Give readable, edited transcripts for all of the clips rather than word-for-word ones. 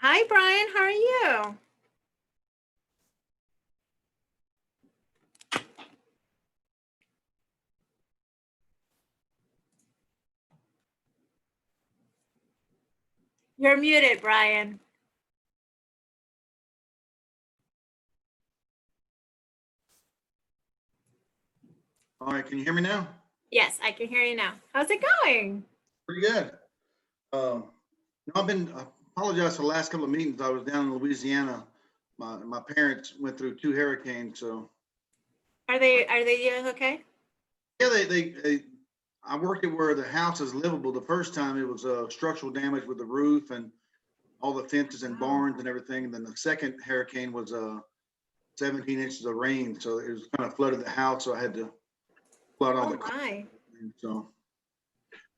Hi, Brian. How are you? You're muted, Brian. All right, can you hear me now? Yes, I can hear you now. How's it going? Pretty good. I've been, I apologize for the last couple of meetings. I was down in Louisiana. My parents went through two hurricanes, so Are they doing okay? yeah, I worked it where the house is livable. The first time it was structural damage with the roof and all the fences and Wow. barns and everything. And then the second hurricane was 17 inches of rain, so it was kind of flooded the house. So I had to flood all Oh the. my. So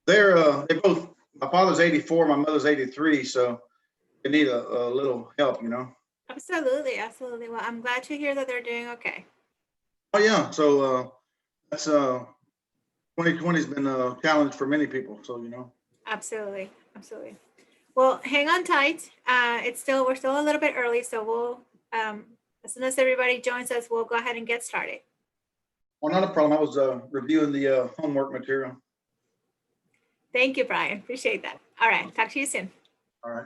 they both. My father's 84, my mother's 83, so they need a little help, you know. Absolutely, absolutely. Well, I'm glad to hear that they're doing okay. Oh yeah, so that's 2020's been a challenge for many people. So you know. Absolutely, absolutely. Well, hang on tight. We're still a little bit early, so as soon as everybody joins us, we'll go ahead and get started. Well, not a problem. I was reviewing the homework material. Thank you, Brian. Appreciate that. All right, talk to you soon. All right.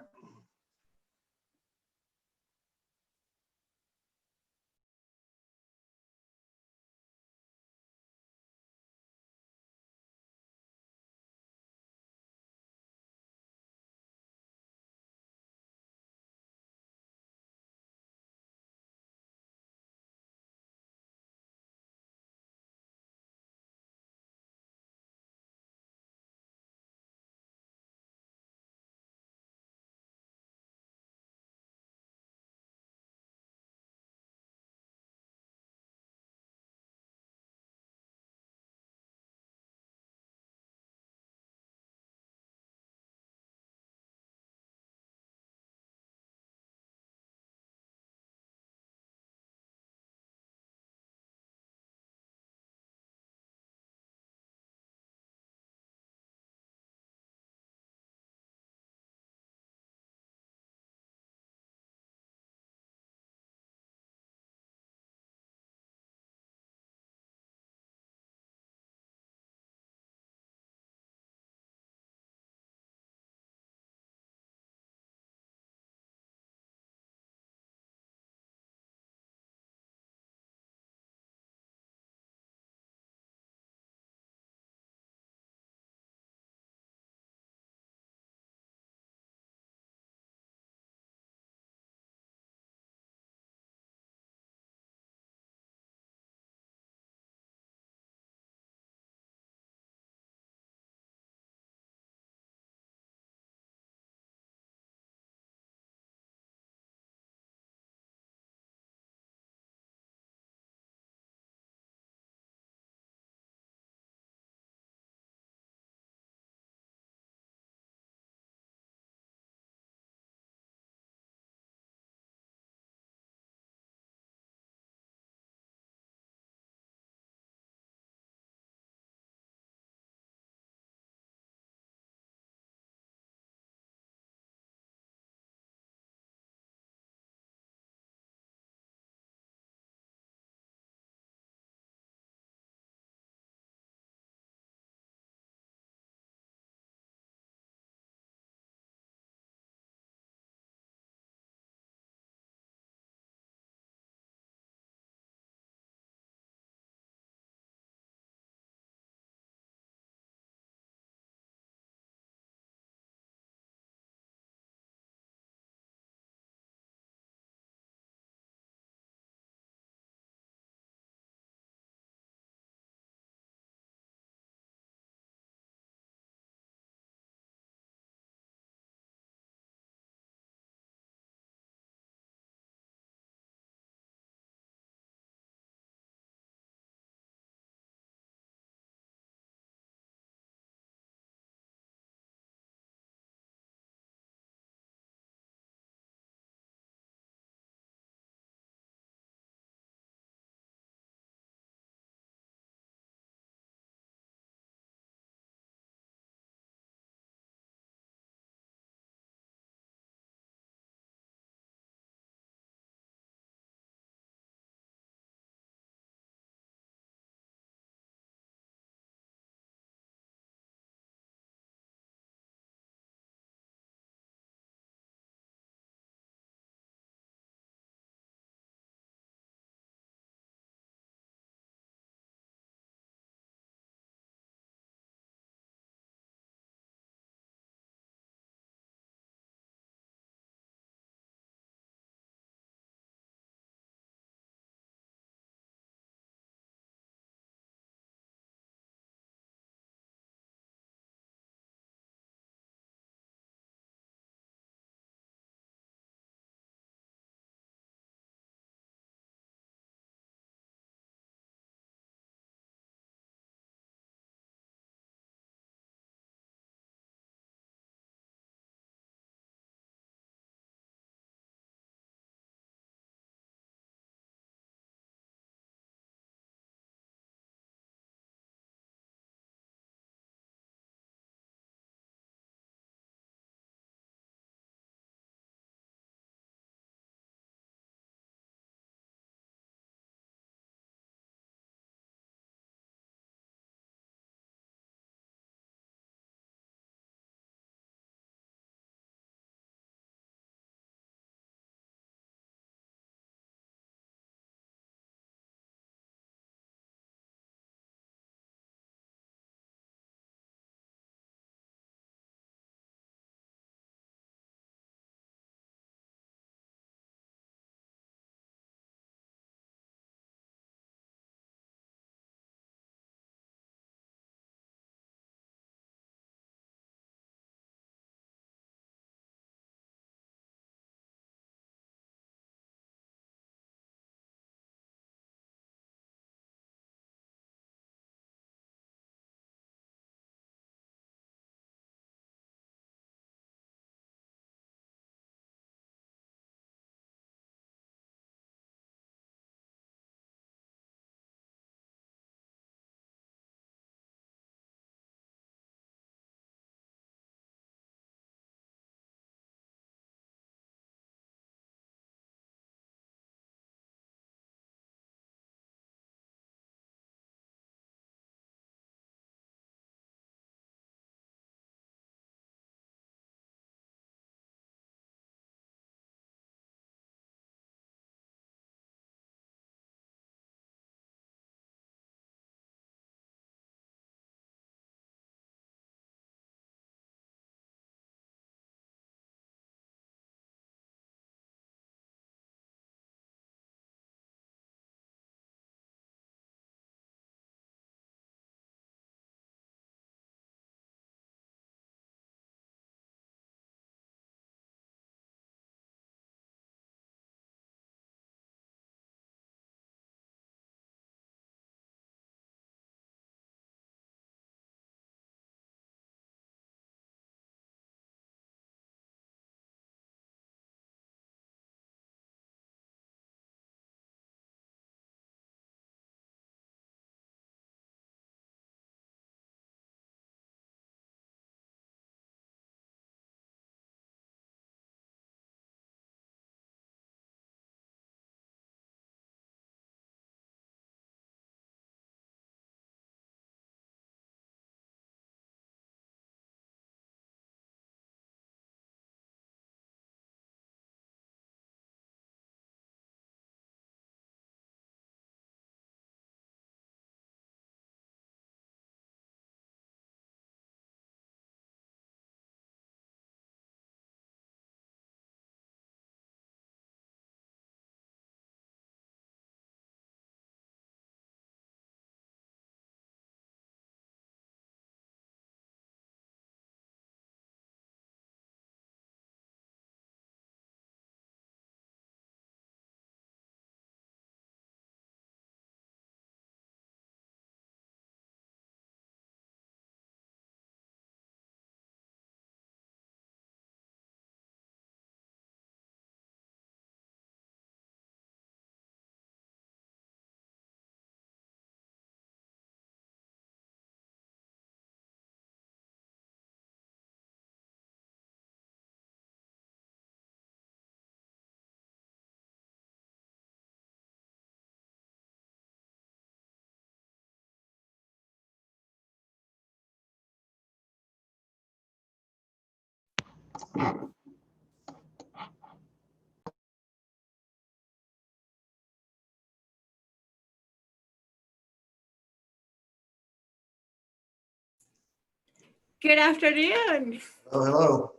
Good afternoon. Oh, hello.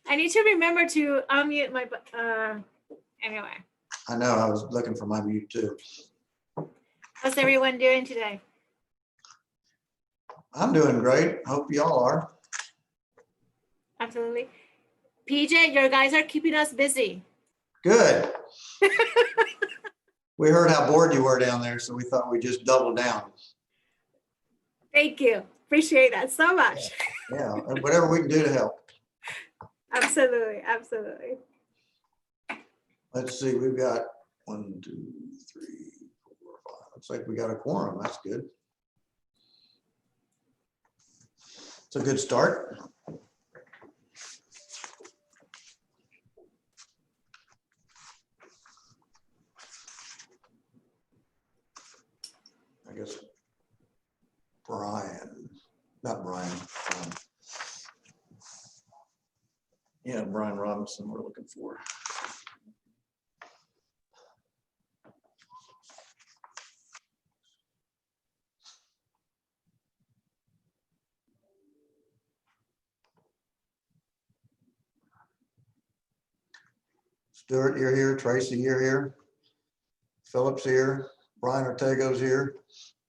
I need to remember to unmute my, anyway, I know, I was looking for my mute too. how's everyone doing today? I'm doing great. Hope y'all are. Absolutely. PJ, your guys are keeping us busy. Good. We heard how bored you were down there, so we thought we'd just double down. Thank you. Appreciate that so much. Yeah, and whatever we can do to help. Absolutely, absolutely. Let's see, we've got 1, 2, 3, 4, 5. Looks like we got a quorum. That's good. It's a good start. I guess Brian, not Brian. Yeah, Brian Robinson we're looking for. Stuart, you're here. Tracy, you're here. Phillips here. Brian Ortego's here.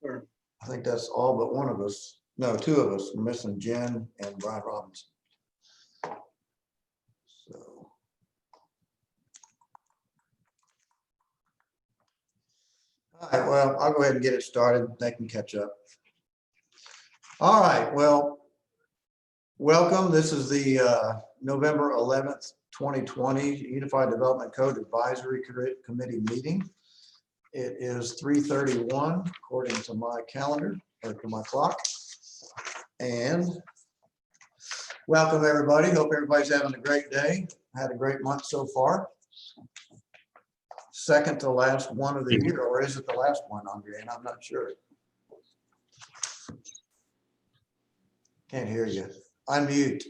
Sure. I think that's all but one of us. No, 2 of us. We're missing Jen and Brian Robinson. So. All right, well, I'll go ahead and get it started. They can catch up. All right, well, welcome. This is the November 11th, 2020 Unified Development Code Advisory Committee meeting. It is 3:31 according to my calendar or to my clock. And welcome everybody. Hope everybody's having a great day. Had a great month so far. Second to last one of the year, or is it the last one, Andre? And I'm not sure. Can't hear you. Unmute.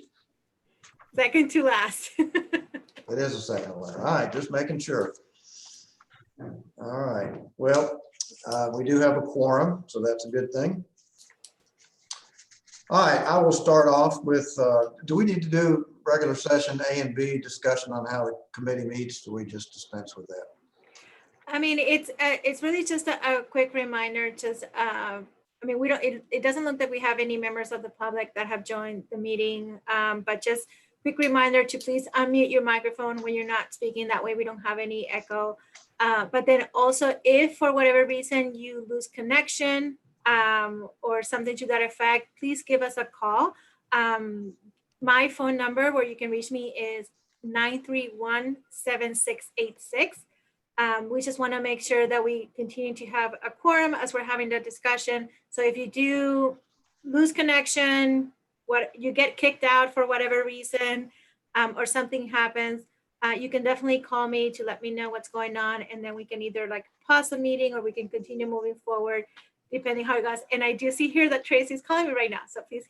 Second to last. It is a second one. All right, just making sure. All right, well, we do have a quorum, so that's a good thing. All right, I will start off with, do we need to do regular session A and B discussion on how the committee meets? Do we just dispense with that? I mean, it's really just a quick reminder, just, I mean, we don't, it doesn't look that we have any members of the public that have joined the meeting, but just quick reminder to please unmute your microphone when you're not speaking. That way we don't have any echo. But then also, if for whatever reason you lose connection or something to that effect, please give us a call. My phone number where you can reach me is 931-7686. We just want to make sure that we continue to have a quorum as we're having the discussion. So if you do lose connection, what you get kicked out for whatever reason, or something happens, you can definitely call me to let me know what's going on, and then we can either like pause the meeting or we can continue moving forward, depending how it goes. And I do see here that Tracy's calling me right now, so please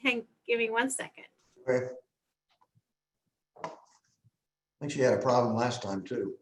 give me 1 second. Okay. I think she had a problem last time too.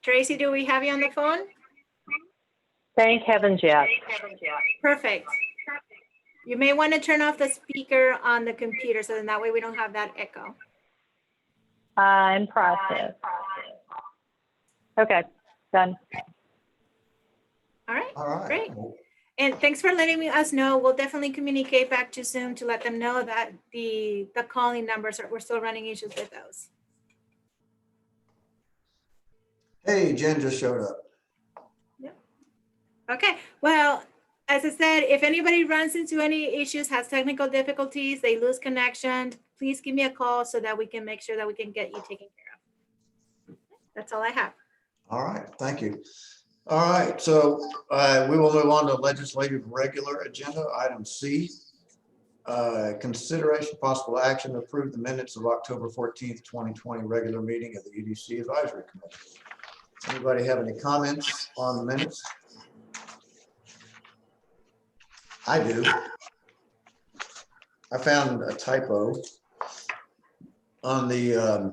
Tracy, do we have you on the phone? Thank heavens, yes. Perfect. You may want to turn off the speaker on the computer so then that way we don't have that echo. In process. Okay, done. All right, All right. great. And thanks for letting us know. We'll definitely communicate back to Zoom to let them know that the calling numbers we're still running issues with those. Hey, Jen just showed up. Okay, well, as I said, if anybody runs into any issues, has technical difficulties, they lose connection, please give me a call so that we can make sure that we can get you taken care of. That's all I have. All right, thank you. All right, so we will move on to legislative regular agenda, item C. Consideration possible action to approve the minutes of October 14th, 2020 regular meeting of the UDC Advisory Committee. Anybody have any comments on the minutes? I do. I found a typo on the,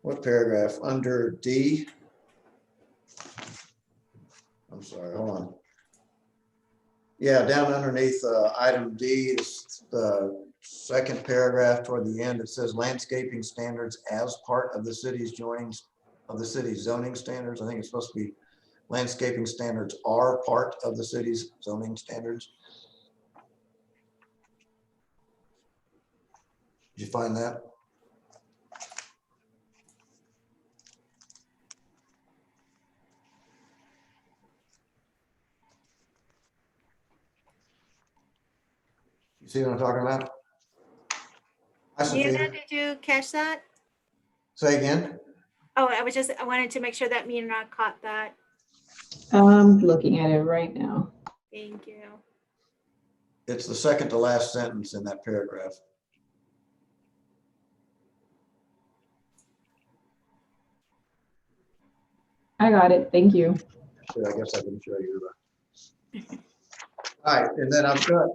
what paragraph? Under D. I'm sorry, hold on. Yeah, down underneath item D is the second paragraph toward the end. It says landscaping standards as part of the city's zoning standards. I think it's supposed to be landscaping standards are part of the city's zoning standards. Did you find that? You see what I'm talking about? Hi, Nina, Sophia. did you catch that? Say again. Oh, I wanted to make sure that Mina caught that. I'm looking at it right now. Thank you. It's the second to last sentence in that paragraph. I got it. Thank you. Sure, I guess I can show you. All right, and then I've got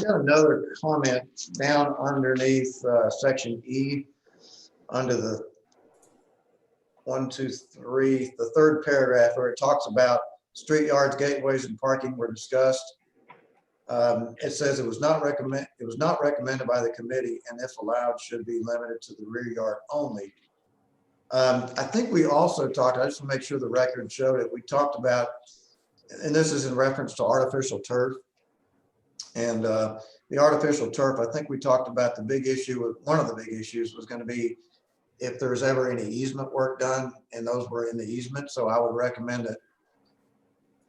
another comment down underneath section E, under the 1, 2, 3, the third paragraph where it talks about street yards, gateways, and parking were discussed. It says it was not recommended by the committee, and if allowed, should be limited to the rear yard only. I think we also talked, I just want to make sure the record showed it. We talked about, and this is in reference to artificial turf. And the artificial turf, I think we talked about the big issue, one of the big issues was going to be if there's ever any easement work done, and those were in the easement. So I would recommend that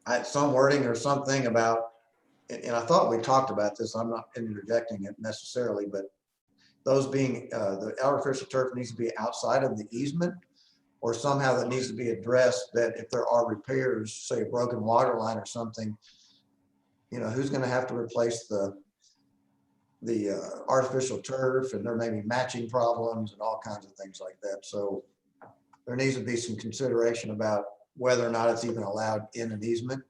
I had some wording or something about, and I thought we talked about this, I'm not interjecting it necessarily, but those being, the artificial turf needs to be outside of the easement, or somehow that needs to be addressed, that if there are repairs, say a broken water line or something, you know, who's going to have to replace the artificial turf, and there may be matching problems and all kinds of things like that. So there needs to be some consideration about whether or not it's even allowed in an easement.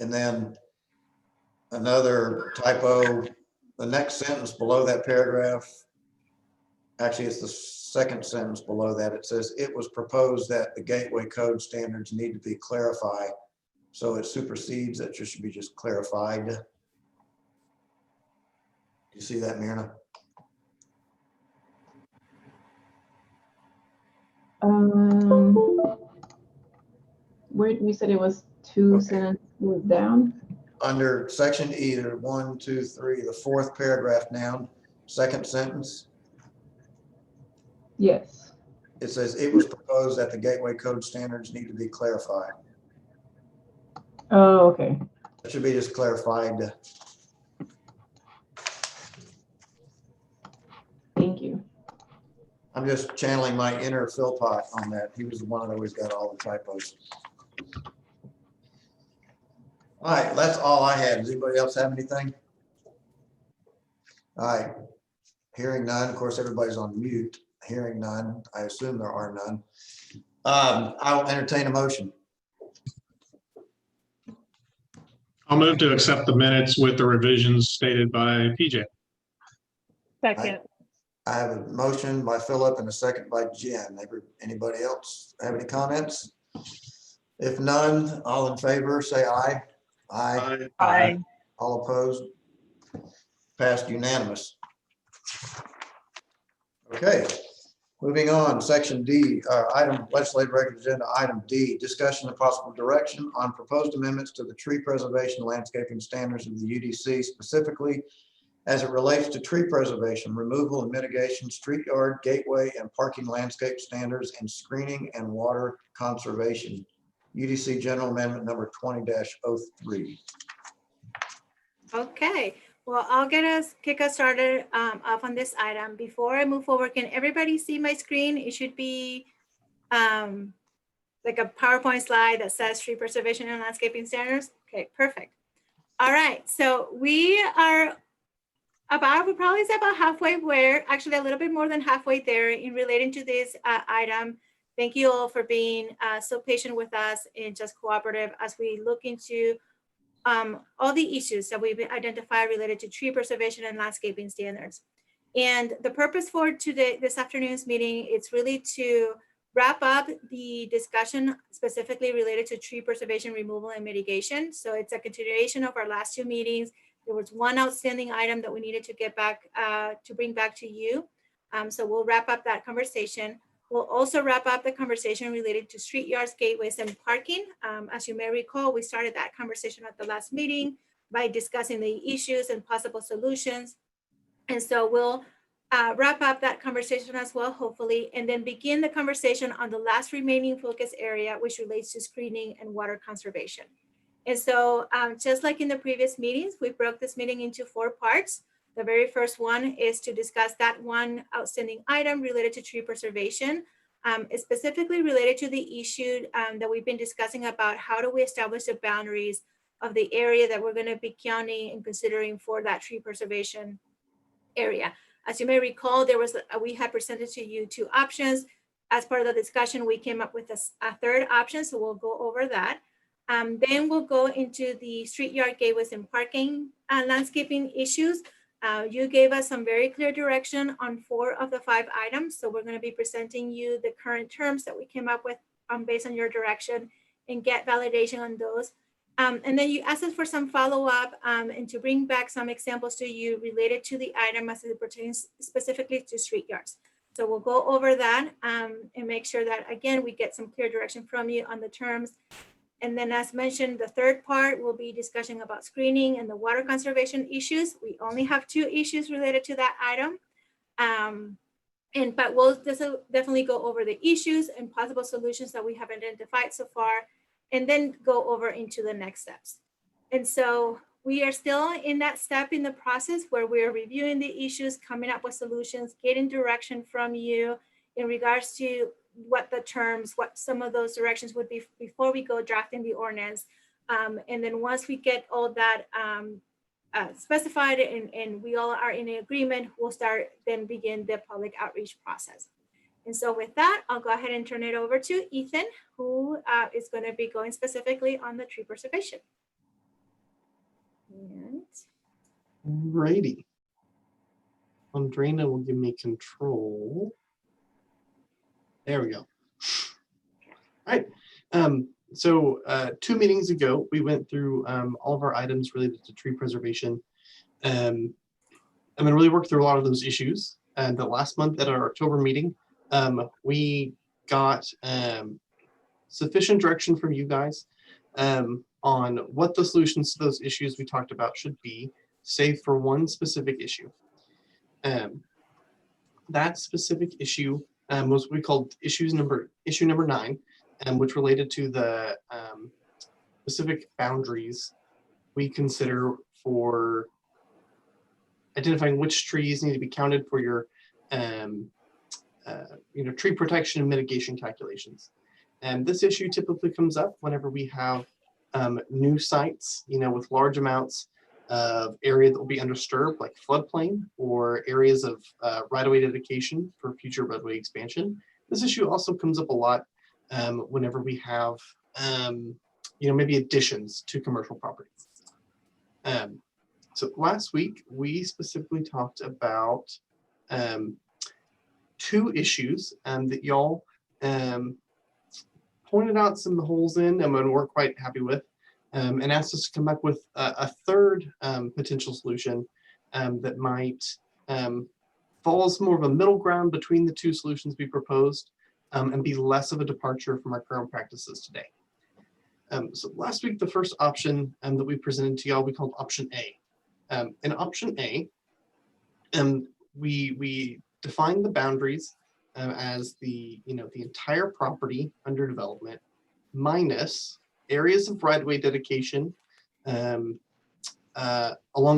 And then another typo, the next sentence below that paragraph, actually it's the second sentence below that, it says it was proposed that the gateway code standards need to be clarified. So it supersedes, that just should be just clarified. Do you see that, Myrna? Where you said it was two Okay. sentences down? Under section E, there 1, 2, 3, the fourth paragraph down, second sentence. Yes. It says it was proposed that the gateway code standards need to be clarified. Oh, okay. It should be just clarified. Thank you. I'm just channeling my inner Philpott on that. He was the one that always got all the typos. All right, that's all I had. Does anybody else have anything? All right, hearing none. Of course, everybody's on mute. Hearing none. I assume there are none. I will entertain a motion. I'll move to accept the minutes with the revisions stated by PJ. Second. I have a motion by Philip and a second by Jen. Anybody else have any comments? If none, all in favor, say aye. Aye. Aye. All opposed? Passed unanimous. Okay, moving on, section D, item legislative record agenda, item D, discussion of possible direction on proposed amendments to the tree preservation landscaping standards of the UDC, specifically as it relates to tree preservation, removal and mitigation, street yard, gateway, and parking landscape standards, and screening and water conservation. UDC General Amendment number 20-03. Okay, well, I'll kick us started off on this item. Before I move forward, can everybody see my screen? It should be like a PowerPoint slide that says tree preservation and landscaping standards. Okay, perfect. All right, so we are we're probably about halfway where, actually a little bit more than halfway there in relating to this item. Thank you all for being so patient with us and just cooperative as we look into all the issues that we've identified related to tree preservation and landscaping standards. And the purpose for this afternoon's meeting, it's really to wrap up the discussion specifically related to tree preservation, removal, and mitigation. So it's a continuation of our last two meetings. There was one outstanding item that we needed to get back to bring back to you. So we'll wrap up that conversation. We'll also wrap up the conversation related to street yards, gateways, and parking. As you may recall, we started that conversation at the last meeting by discussing the issues and possible solutions. And so we'll wrap up that conversation as well, hopefully, and then begin the conversation on the last remaining focus area, which relates to screening and water conservation. And so just like in the previous meetings, we broke this meeting into 4 parts. The very first one is to discuss that one outstanding item related to tree preservation. It's specifically related to the issue that we've been discussing about how do we establish the boundaries of the area that we're going to be counting and considering for that tree preservation area. As you may recall, we had presented to you 2 options. As part of the discussion, we came up with a third option, so we'll go over that. Then we'll go into the street yard, gateways, and parking landscaping issues. You gave us some very clear direction on 4 of the 5 items. So we're going to be presenting you the current terms that we came up with based on your direction and get validation on those. And then you asked us for some follow-up and to bring back some examples to you related to the item as it pertains specifically to street yards. So we'll go over that and make sure that, again, we get some clear direction from you on the terms. And then as mentioned, the third part will be discussion about screening and the water conservation issues. We only have 2 issues related to that item. But we'll definitely go over the issues and possible solutions that we have identified so far, and then go over into the next steps. And so we are still in that step in the process where we are reviewing the issues, coming up with solutions, getting direction from you in regards to what the terms, what some of those directions would be before we go drafting the ordinance. And then once we get all that specified and we all are in agreement, we'll then begin the public outreach process. And so with that, I'll go ahead and turn it over to Ethan, who is going to be going specifically on the tree preservation. Alrighty. Andrina will give me control. There we go. All right. So 2 meetings ago, we went through all of our items related to tree preservation. I'm going to really work through a lot of those issues. And the last month at our October meeting, we got sufficient direction from you guys on what the solutions to those issues we talked about should be, save for one specific issue. That specific issue was what we called issue number 9, which related to the specific boundaries we consider for identifying which trees need to be counted for your tree protection and mitigation calculations. And this issue typically comes up whenever we have new sites, with large amounts of area that will be undisturbed, like floodplain, or areas of right-of-way dedication for future roadway expansion. This issue also comes up a lot whenever we have, maybe additions to commercial properties. So last week, we specifically talked about two issues that y'all pointed out some holes in and weren't quite happy with, and asked us to come up with a third potential solution that might fall as more of a middle ground between the two solutions we proposed, and be less of a departure from our current practices today. So last week, the first option that we presented to y'all, we called option A. In option A, we defined the boundaries as the entire property under development minus areas of right-of-way dedication along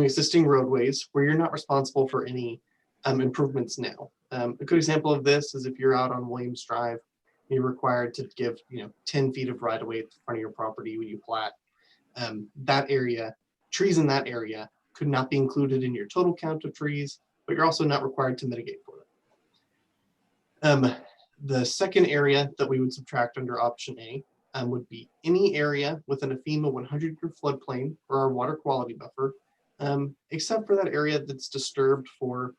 existing roadways where you're not responsible for any improvements now. A good example of this is if you're out on Williams Drive, you're required to give 10 feet of right-of-way at the front of your property when you plat. That area, trees in that area could not be included in your total count of trees, but you're also not required to mitigate for them. The second area that we would subtract under option A would be any area within a FEMA 100-year floodplain or our water quality buffer, except for that area that's disturbed for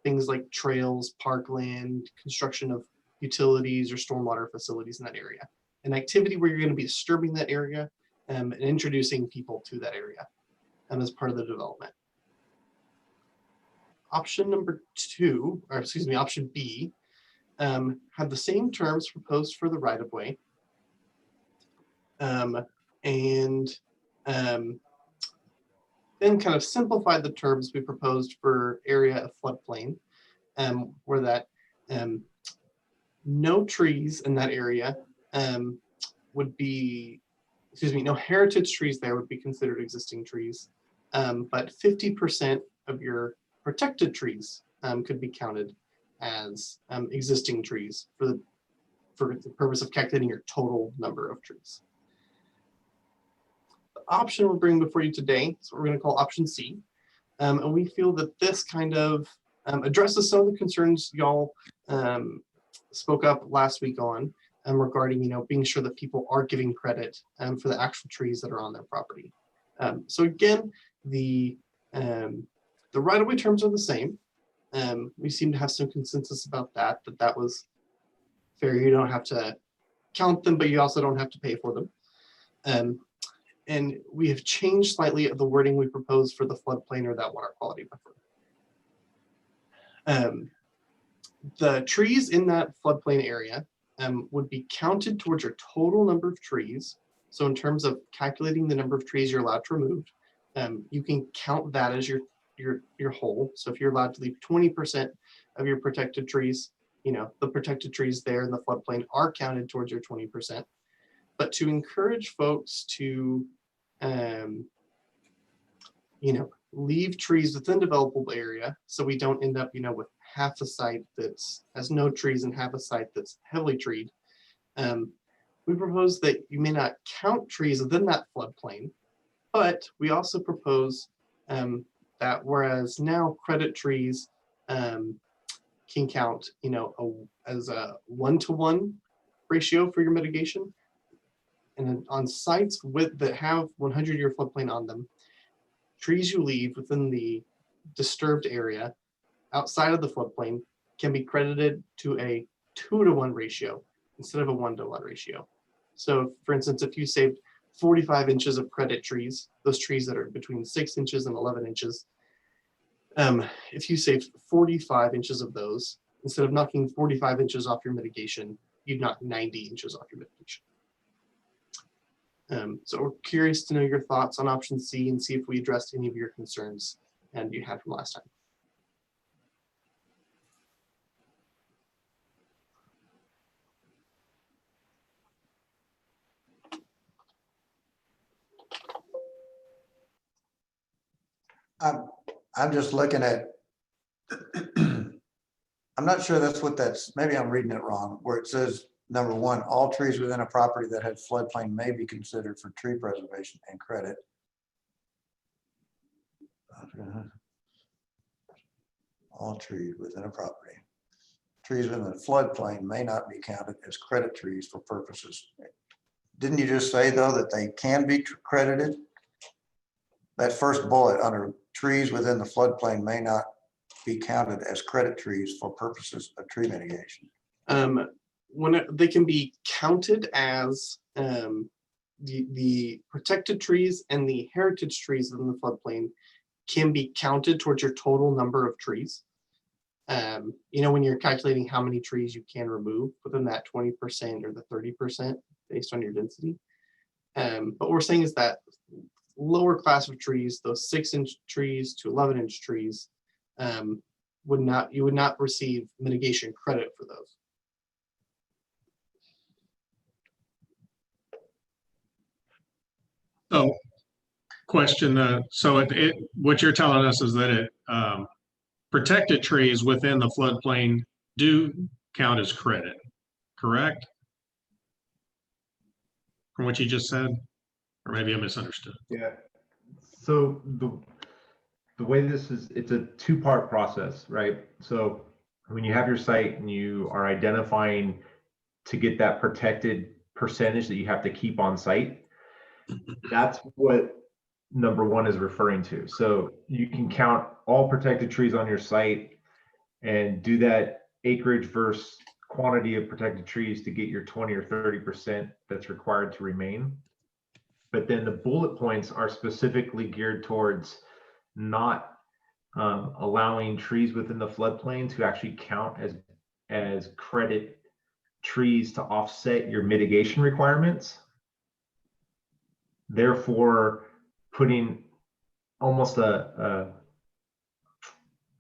things like trails, parkland, construction of utilities or stormwater facilities in that area. An activity where you're going to be disturbing that area and introducing people to that area as part of the development. Option number two, or excuse me, option B, had the same terms proposed for the right-of-way, and then kind of simplified the terms we proposed for area of floodplain, where that no trees in that area would be, no heritage trees there would be considered existing trees, but 50% of your protected trees could be counted as existing trees for the purpose of calculating your total number of trees. The option we're bringing before you today is what we're going to call option C, and we feel that this kind of addresses some of the concerns y'all spoke up last week on regarding being sure that people are giving credit for the actual trees that are on their property. So again, the right-of-way terms are the same. We seem to have some consensus about that was fair. You don't have to count them, but you also don't have to pay for them. And we have changed slightly the wording we proposed for the floodplain or that water quality buffer. The trees in that floodplain area would be counted towards your total number of trees. So in terms of calculating the number of trees you're allowed to remove, you can count that as your whole. So if you're allowed to leave 20% of your protected trees, the protected trees there in the floodplain are counted towards your 20%. But to encourage folks to, leave trees within developable area, so we don't end up, with half a site that has no trees and half a site that's heavily treed. We propose that you may not count trees within that floodplain, but we also propose that whereas now credit trees can count, as a 1-to-1 ratio for your mitigation, and then on sites that have 100-year floodplain on them, trees you leave within the disturbed area outside of the floodplain can be credited to a 2-to-1 ratio instead of a 1-to-1 ratio. So for instance, if you saved 45 inches of credit trees, those trees that are between 6 inches and 11 inches, if you saved 45 inches of those, instead of knocking 45 inches off your mitigation, you'd knock 90 inches off your mitigation. So we're curious to know your thoughts on option C and see if we addressed any of your concerns and you had from last time. I'm just looking at, I'm not sure that's what maybe I'm reading it wrong, where it says, number one, all trees within a property that has floodplain may be considered for tree preservation and credit. All trees within a property. Trees within the floodplain may not be counted as credit trees for purposes. Didn't you just say though that they can be credited? that first bullet under trees within the floodplain may not be counted as credit trees for purposes of tree mitigation. They can be counted as the protected trees and the heritage trees in the floodplain can be counted towards your total number of trees. When you're calculating how many trees you can remove within that 20% or the 30% based on your density. But what we're saying is that lower class of trees, those 6-inch trees to 11-inch trees, you would not receive mitigation credit for those. So, question, so what you're telling us is that protected trees within the floodplain do count as credit, correct? From what you just said, or maybe I misunderstood. Yeah. So the way this is, it's a two-part process, right? So when you have your site and you are identifying to get that protected percentage that you have to keep on site, that's what number one is referring to. So you can count all protected trees on your site and do that acreage versus quantity of protected trees to get your 20 or 30% that's required to remain. But then the bullet points are specifically geared towards not allowing trees within the floodplain to actually count as credit trees to offset your mitigation requirements. Therefore, putting almost a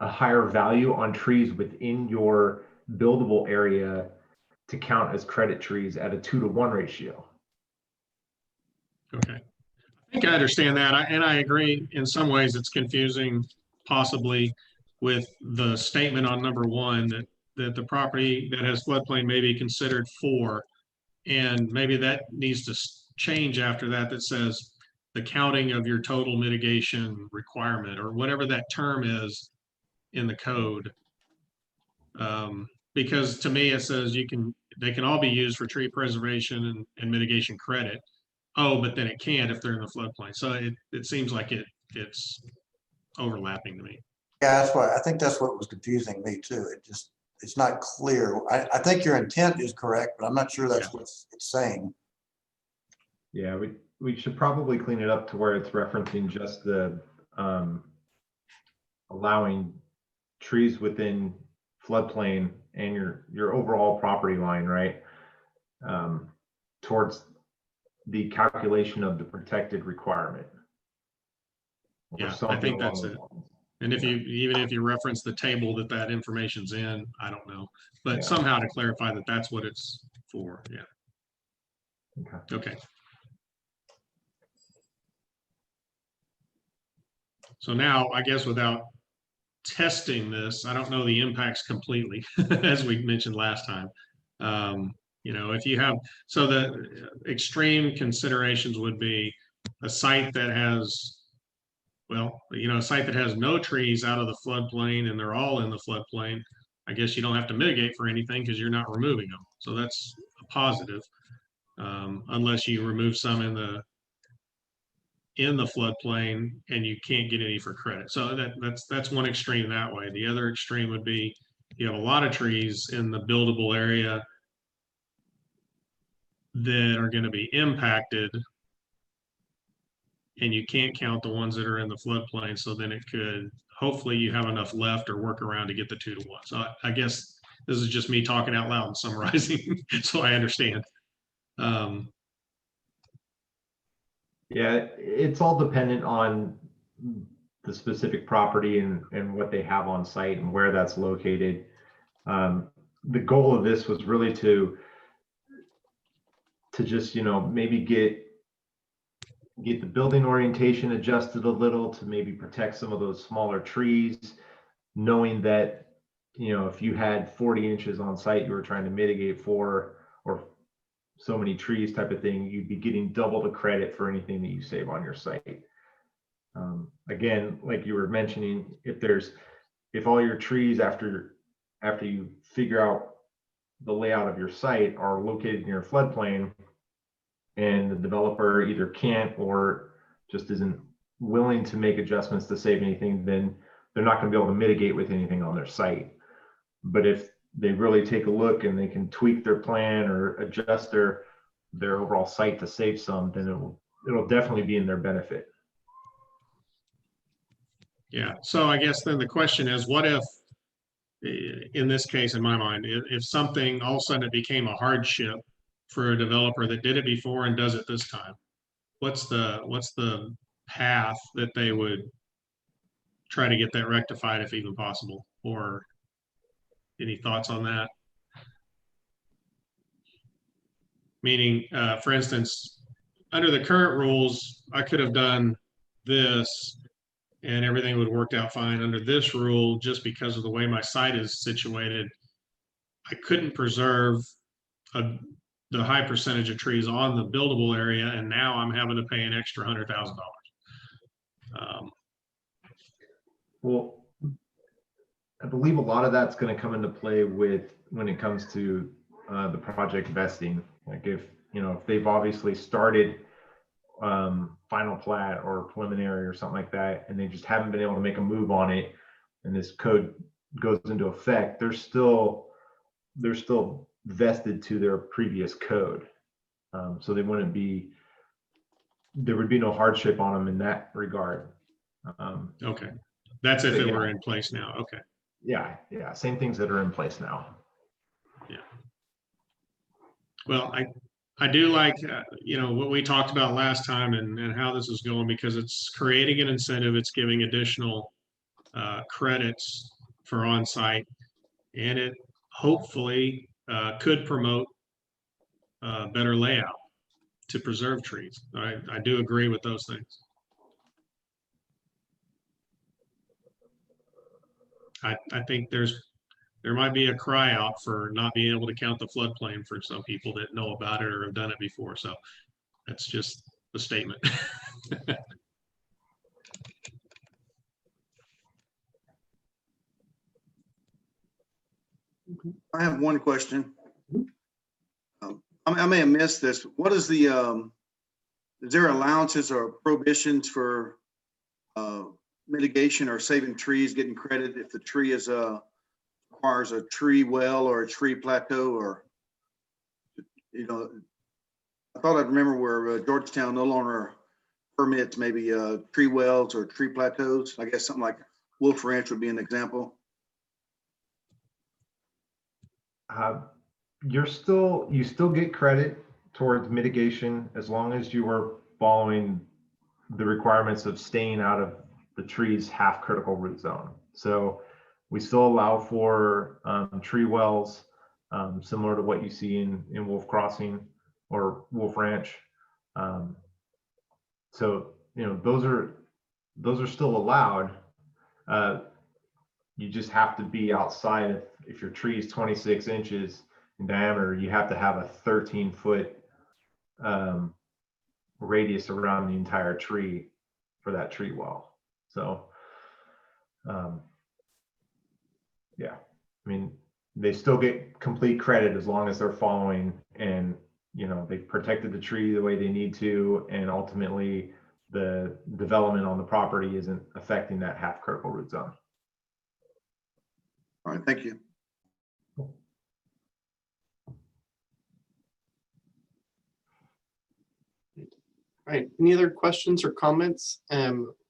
higher value on trees within your buildable area to count as credit trees at a 2-to-1 ratio. Okay. I think I understand that. And I agree in some ways it's confusing possibly with the statement on number one that the property that has floodplain may be considered for, and maybe that needs to change after that says the counting of your total mitigation requirement or whatever that term is in the code. Because to me, it says they can all be used for tree preservation and mitigation credit. Oh, but then it can't if they're in the floodplain. So it seems like it's overlapping to me. Yeah, I think that's what was confusing me too. It's not clear. I think your intent is correct, but I'm not sure that's what it's saying. Yeah, we should probably clean it up to where it's referencing just the allowing trees within floodplain and your overall property line, right? Towards the calculation of the protected requirement. Yeah, I think that's it. And even if you reference the table that information's in, I don't know, but somehow to clarify that that's what it's for. Yeah. Okay. So now, I guess without testing this, I don't know the impacts completely, as we mentioned last time. If you have, so the extreme considerations would be a site that has, a site that has no trees out of the floodplain and they're all in the floodplain. I guess you don't have to mitigate for anything because you're not removing them. So that's a positive, unless you remove some in the floodplain and you can't get any for credit. So that's one extreme that way. The other extreme would be you have a lot of trees in the buildable area that are going to be impacted and you can't count the ones that are in the floodplain. So then hopefully you have enough left or work around to get the 2-to-1. So I guess this is just me talking out loud and summarizing so I understand. Yeah, it's all dependent on the specific property and what they have on site and where that's located. The goal of this was really to just, maybe get the building orientation adjusted a little to maybe protect some of those smaller trees, knowing that, if you had 40 inches on site you were trying to mitigate for, or so many trees type of thing, you'd be getting double the credit for anything that you save on your site. Again, like you were mentioning, if all your trees after you figure out the layout of your site are located in your floodplain and the developer either can't or just isn't willing to make adjustments to save anything, then they're not going to be able to mitigate with anything on their site. But if they really take a look and they can tweak their plan or adjust their overall site to save some, then it'll definitely be in their benefit. Yeah, so I guess then the question is, what if, in this case, in my mind, if something all of a sudden it became a hardship for a developer that did it before and does it this time? What's the path that they would try to get that rectified if even possible? Or any thoughts on that? Meaning, for instance, under the current rules, I could have done this and everything would have worked out fine. Under this rule, just because of the way my site is situated, I couldn't preserve the high percentage of trees on the buildable area, and now I'm having to pay an extra $100,000. Well, I believe a lot of that's going to come into play when it comes to the project vesting. Like if they've obviously started final plat or preliminary or something like that, and they just haven't been able to make a move on it, and this code goes into effect, they're still vested to their previous code. So there would be no hardship on them in that regard. Okay, that's if it yeah. were in place now. Okay. Yeah, same things that are in place now. Yeah. Well, I do like, what we talked about last time and how this is going, because it's creating an incentive. It's giving additional credits for on-site, and it hopefully could promote better layout to preserve trees. I do agree with those things. I think there might be a cry out for not being able to count the floodplain for some people that know about it or have done it before. So that's just a statement. I have one question. I may have missed this. What is is there allowances or prohibitions for mitigation or saving trees, getting credit if the tree requires a tree well or a tree plateau, or, I thought I'd remember where Georgetown no longer permits maybe tree wells or tree plateaus. I guess something like Wolf Ranch would be an example. You still get credit towards mitigation as long as you are following the requirements of staying out of the tree's half critical root zone. So we still allow for tree wells, similar to what you see in Wolf Crossing or Wolf Ranch. So those are still allowed. You just have to be outside. If your tree is 26 inches in diameter, you have to have a 13-foot radius around the entire tree for that tree well. So, yeah, I mean, they still get complete credit as long as they're following and, they've protected the tree the way they need to, and ultimately the development on the property isn't affecting that half critical root zone. All right, thank you. All right, any other questions or comments?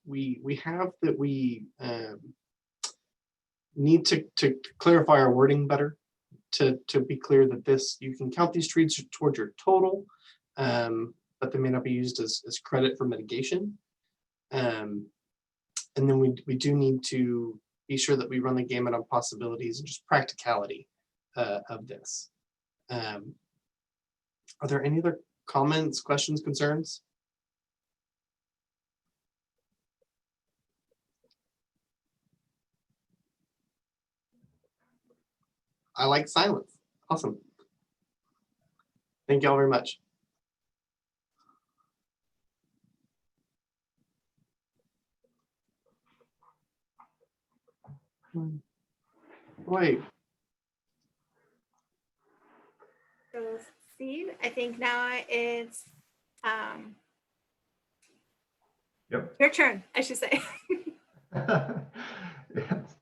We have that we need to clarify our wording better to be clear that you can count these trees towards your total, but they may not be used as credit for mitigation. And then we do need to be sure that we run the gamut on possibilities and just practicality of this. Are there any other comments, questions, concerns? I like silence. Awesome. Thank y'all very much. Wait. Proceed. I think now it's Yep. Your turn, I should say. Yes.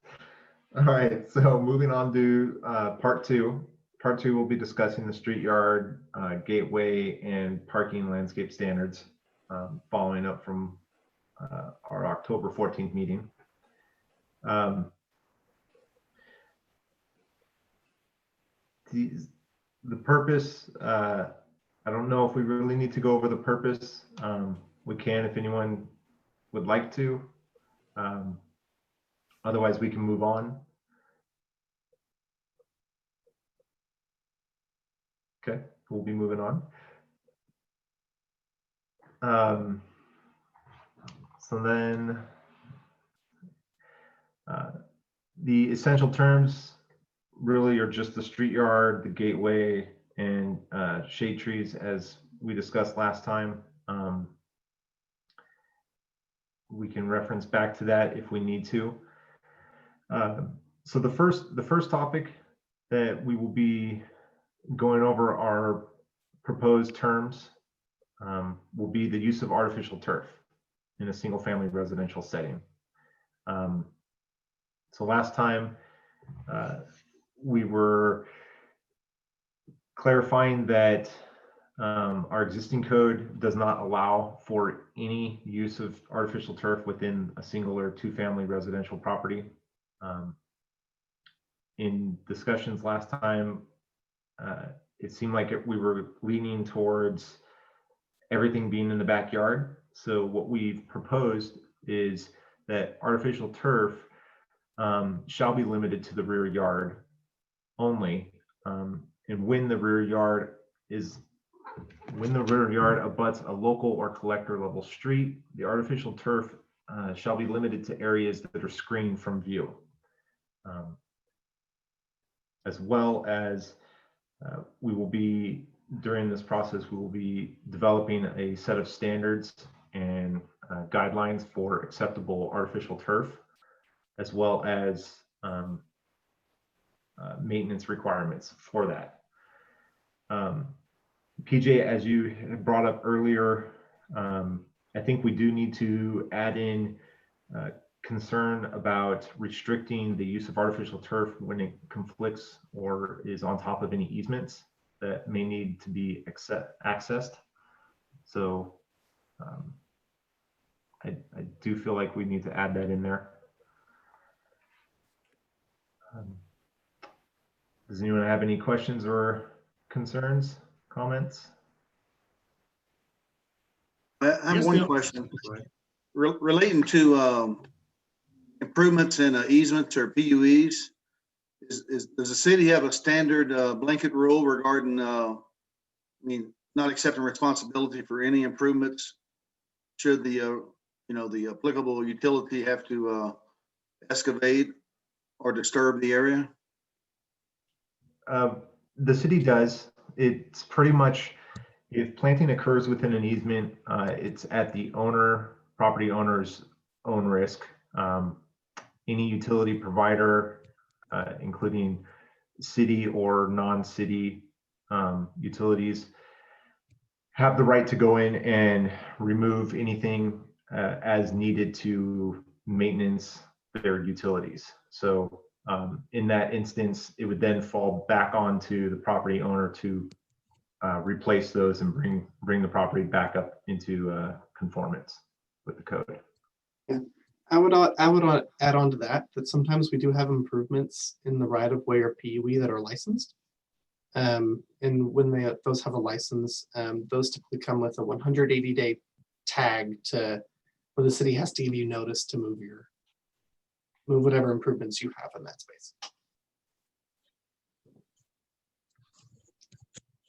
All right, so moving on to part two. Part two, we'll be discussing the street yard, gateway, and parking landscape standards, following up from our October 14th meeting. The purpose, I don't know if we really need to go over the purpose. We can if anyone would like to. Otherwise, we can move on. Okay, we'll be moving on. So then the essential terms really are just the street yard, the gateway, and shade trees, as we discussed last time. We can reference back to that if we need to. So the first topic that we will be going over our proposed terms will be the use of artificial turf in a single-family residential setting. So last time we were clarifying that our existing code does not allow for any use of artificial turf within a single or two-family residential property. In discussions last time, it seemed like we were leaning towards everything being in the backyard. So what we've proposed is that artificial turf shall be limited to the rear yard only. And when the rear yard abuts a local or collector level street, the artificial turf shall be limited to areas that are screened from view. As well as we will be, during this process, we will be developing a set of standards and guidelines for acceptable artificial turf, as well as maintenance requirements for that. PJ, as you had brought up earlier, I think we do need to add in concern about restricting the use of artificial turf when it conflicts or is on top of any easements that may need to be accessed. So I do feel like we need to add that in there. Does anyone have any questions or concerns, comments? I have one question relating to improvements in easements or PUEs. Does the city have a standard blanket rule regarding, I mean, not accepting responsibility for any improvements? Should the, the applicable utility have to excavate or disturb the area? The city does. It's pretty much, if planting occurs within an easement, it's at the property owner's own risk. Any utility provider, including city or non-city utilities, have the right to go in and remove anything as needed to maintenance their utilities. So in that instance, it would then fall back onto the property owner to replace those and bring the property back up into conformance with the code. I would add on to that sometimes we do have improvements in the right of way or PUE that are licensed. And when those have a license, those typically come with a 180-day tag where the city has to give you notice to move whatever improvements you have in that space.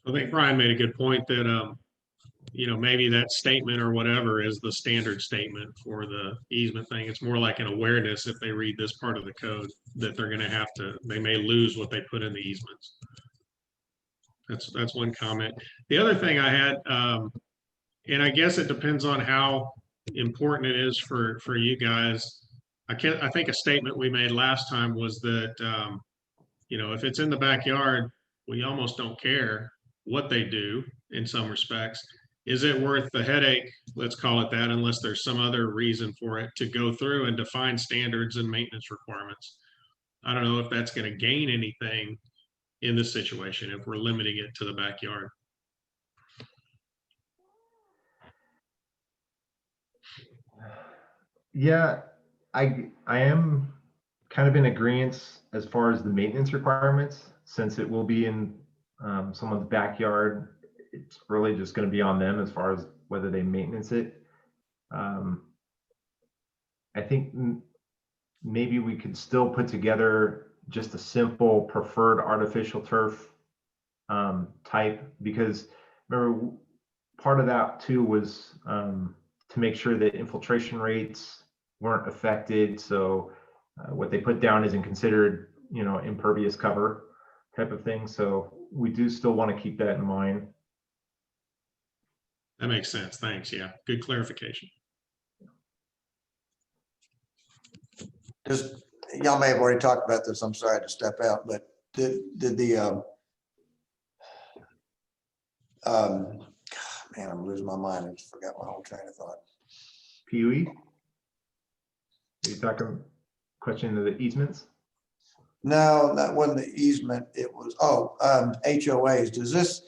I think Brian made a good point that, maybe that statement or whatever is the standard statement for the easement thing. It's more like an awareness if they read this part of the code that they're going to they may lose what they put in the easements. That's one comment. The other thing I had, and I guess it depends on how important it is for you guys. I think a statement we made last time was that, if it's in the backyard, we almost don't care what they do in some respects. is it worth the headache, let's call it that, unless there's some other reason for it to go through and define standards and maintenance requirements? I don't know if that's going to gain anything in this situation if we're limiting it to the backyard. Yeah, I am kind of in agreement as far as the maintenance requirements, since it will be in someone's backyard. It's really just going to be on them as far as whether they maintenance it. I think maybe we could still put together just a simple preferred artificial turf type, because remember, part of that too was to make sure that infiltration rates weren't affected. So what they put down isn't considered, impervious cover type of thing. So we do still want to keep that in mind. That makes sense. Thanks. Yeah, good clarification. Just, y'all may have already talked about this. I'm sorry to step out, but did the man, I'm losing my mind. I just forgot my whole train of thought. PUE? Are you talking question of the easements? No, that wasn't the easement. It was, HOAs. Does this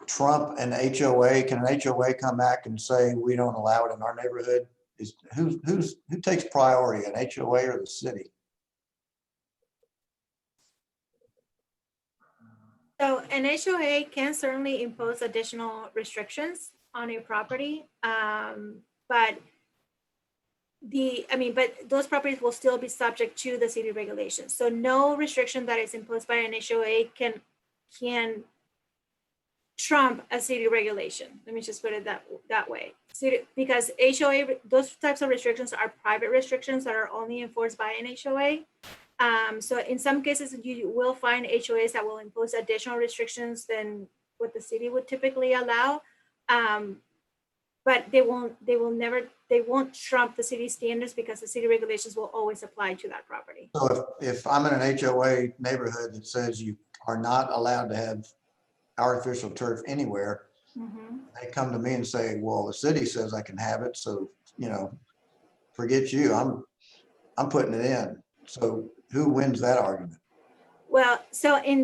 trump an HOA? Can an HOA come back and say, we don't allow it in our neighborhood? Who takes priority, an HOA or the city? So an HOA can certainly impose additional restrictions on a property, but those properties will still be subject to the city regulations. So no restriction that is imposed by an HOA can trump a city regulation. Let me just put it that way. Because HOA, those types of restrictions are private restrictions that are only enforced by an HOA. So in some cases, you will find HOAs that will impose additional restrictions than what the city would typically allow. But they won't trump the city standards because the city regulations will always apply to that property. So if I'm in an HOA neighborhood that says you are not allowed to have artificial turf anywhere, they come to me and say, well, the city says I can have it. So, forget you, I'm putting it in. So who wins that argument? Well, so in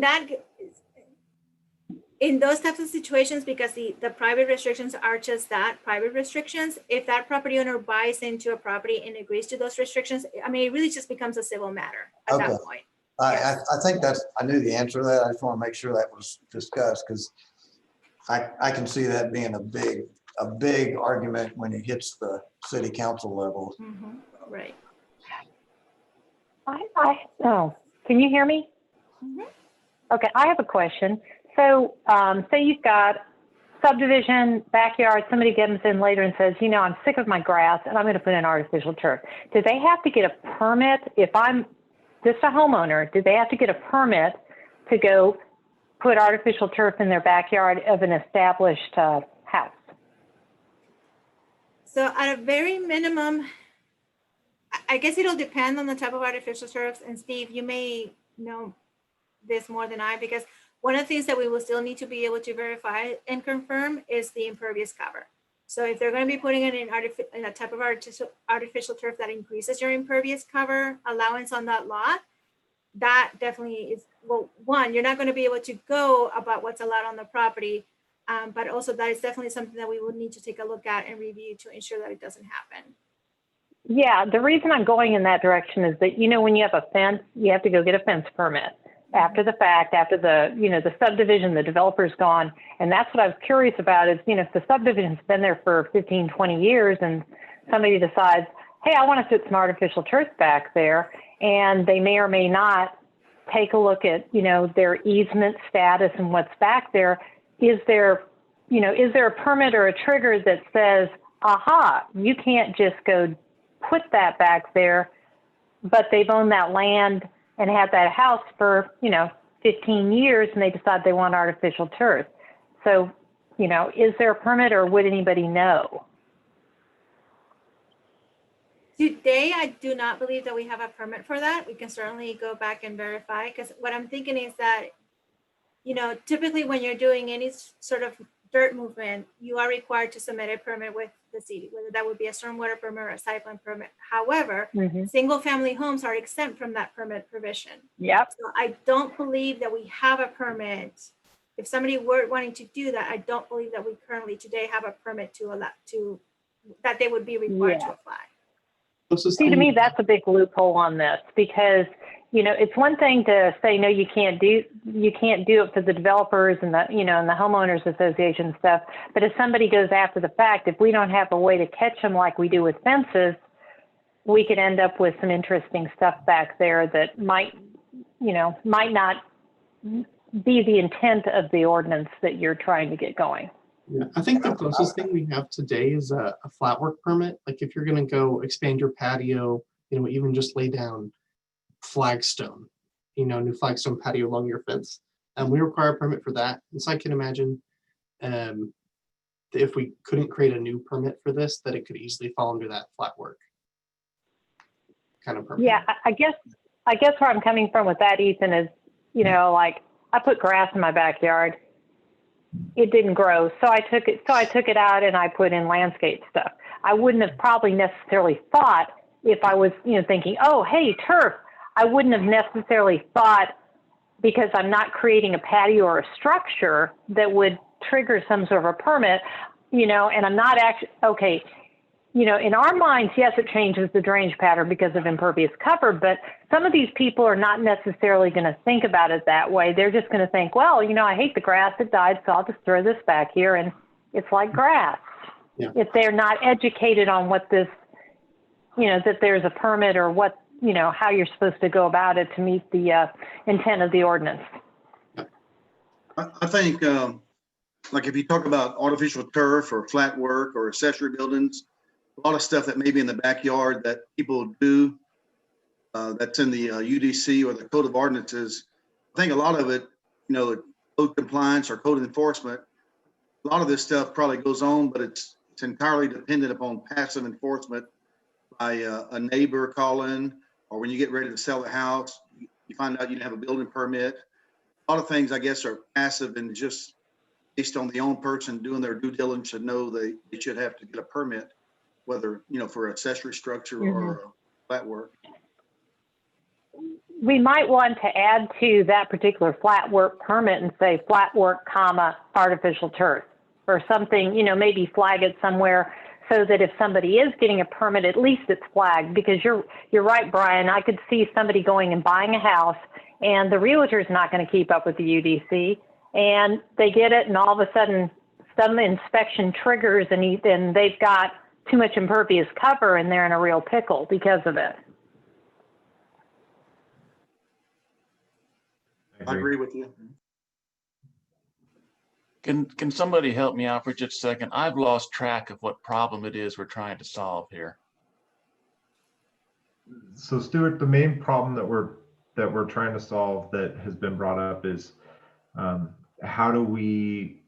those types of situations, because the private restrictions are just that, private restrictions, if that property owner buys into a property and agrees to those restrictions, I mean, it really just becomes a civil matter at that point. I think I knew the answer to that. I just want to make sure that was discussed, because I can see that being a big argument when it hits the city council level. Right. Can you hear me? Okay, I have a question. So say you've got subdivision, backyard, somebody comes in later and says, I'm sick of my grass and I'm going to put in artificial turf. Do they have to get a permit? If I'm just a homeowner, do they have to get a permit to go put artificial turf in their backyard of an established house? So at a very minimum, I guess it'll depend on the type of artificial turfs. And Steve, you may know this more than I, because one of the things that we will still need to be able to verify and confirm is the impervious cover. So if they're going to be putting it in a type of artificial turf that increases your impervious cover allowance on that lot, that definitely is, well, one, you're not going to be able to go about what's allowed on the property, but also that is definitely something that we would need to take a look at and review to ensure that it doesn't happen. Yeah, the reason I'm going in that direction is that, when you have a fence, you have to go get a fence permit after the fact, after the subdivision, the developer's gone. And that's what I was curious about is, if the subdivision's been there for 15, 20 years and somebody decides, hey, I want to put some artificial turf back there, and they may or may not take a look at, their easement status and what's back there. Is there a permit or a trigger that says, aha, you can't just go put that back there, but they've owned that land and had that house for, 15 years and they decide they want artificial turf. So, is there a permit or would anybody know? Today, I do not believe that we have a permit for that. We can certainly go back and verify, because what I'm thinking is that, typically when you're doing any sort of dirt movement, you are required to submit a permit with the city, whether that would be a stormwater permit or a site plan permit. However, single family homes are exempt from that permit provision. Yep. So I don't believe that we have a permit. If somebody were wanting to do that, I don't believe that we currently today have a permit to allow to, that they would be required to apply. See, to me, that's a big loophole on this because, you know, it's one thing to say, no, you can't do it for the developers and the, you know, and the homeowners association and stuff. But if somebody goes after the fact, if we don't have a way to catch them like we do with fences, we could end up with some interesting stuff back there that might, you know, might not be the intent of the ordinance that you're trying to get going. Yeah, I think the closest thing we have today is a flat work permit. Like if you're going to go expand your patio, you know, even just lay down flagstone, you know, new flagstone patio along your fence. And we require a permit for that. And so I can imagine if we couldn't create a new permit for this, that it could easily fall under that flat work kind of permit. Yeah, I guess where I'm coming from with that, Ethan, is, you know, like I put grass in my backyard. It didn't grow. So I took it out and I put in landscape stuff. I wouldn't have probably necessarily thought if I was, you know, thinking, oh, hey, turf. I wouldn't have necessarily thought, because I'm not creating a patio or a structure that would trigger some sort of a permit, you know, and I'm not actually, okay, you know, in our minds, yes, it changes the drainage pattern because of impervious cover, but some of these people are not necessarily going to think about it that way. They're just going to think, well, you know, I hate the grass, it died, so I'll just throw this back here, and it's like grass. Yeah. If they're not educated on what this, you know, that there's a permit or what, you know, how you're supposed to go about it to meet the intent of the ordinance. I think, like if you talk about artificial turf or flat work or accessory buildings, a lot of stuff that may be in the backyard that people do, that's in the UDC or the Code of Ordinances. I think a lot of it, you know, code compliance or code enforcement, a lot of this stuff probably goes on, but it's entirely dependent upon passive enforcement by a neighbor calling, or when you get ready to sell the house, you find out you didn't have a building permit. A lot of things, I guess, are passive and just based on the own person doing their due diligence to know they should have to get a permit, whether, you know, for accessory structure or flat work. We might want to add to that particular flat work permit and say flat work, comma, artificial turf or something, you know, maybe flag it somewhere so that if somebody is getting a permit, at least it's flagged, because you're right, Brian. I could see somebody going and buying a house and the realtor's not going to keep up with the UDC, and they get it, and all of a sudden some inspection triggers and they've got too much impervious cover and they're in a real pickle because of it. I agree with you. Can somebody help me out for just a second? I've lost track of what problem it is we're trying to solve here. So Stuart, the main problem that we're trying to solve that has been brought up is how do we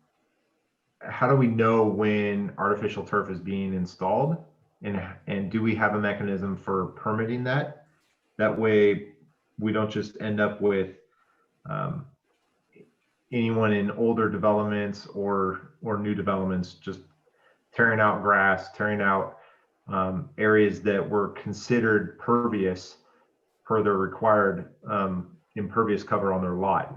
know when artificial turf is being installed, and do we have a mechanism for permitting that? That way we don't just end up with anyone in older developments or new developments just tearing out grass, tearing out areas that were considered pervious per their required impervious cover on their lot,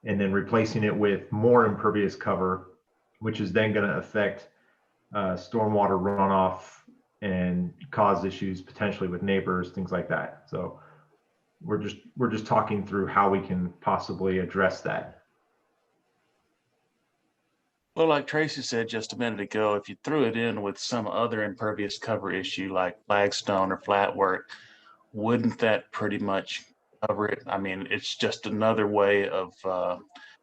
and then replacing it with more impervious cover, which is then going to affect stormwater runoff and cause issues potentially with neighbors, things like that. So we're just talking through how we can possibly address that. Well, like Tracy said just a minute ago, if you threw it in with some other impervious cover issue like flagstone or flat work, wouldn't that pretty much cover it? I mean, it's just another way of,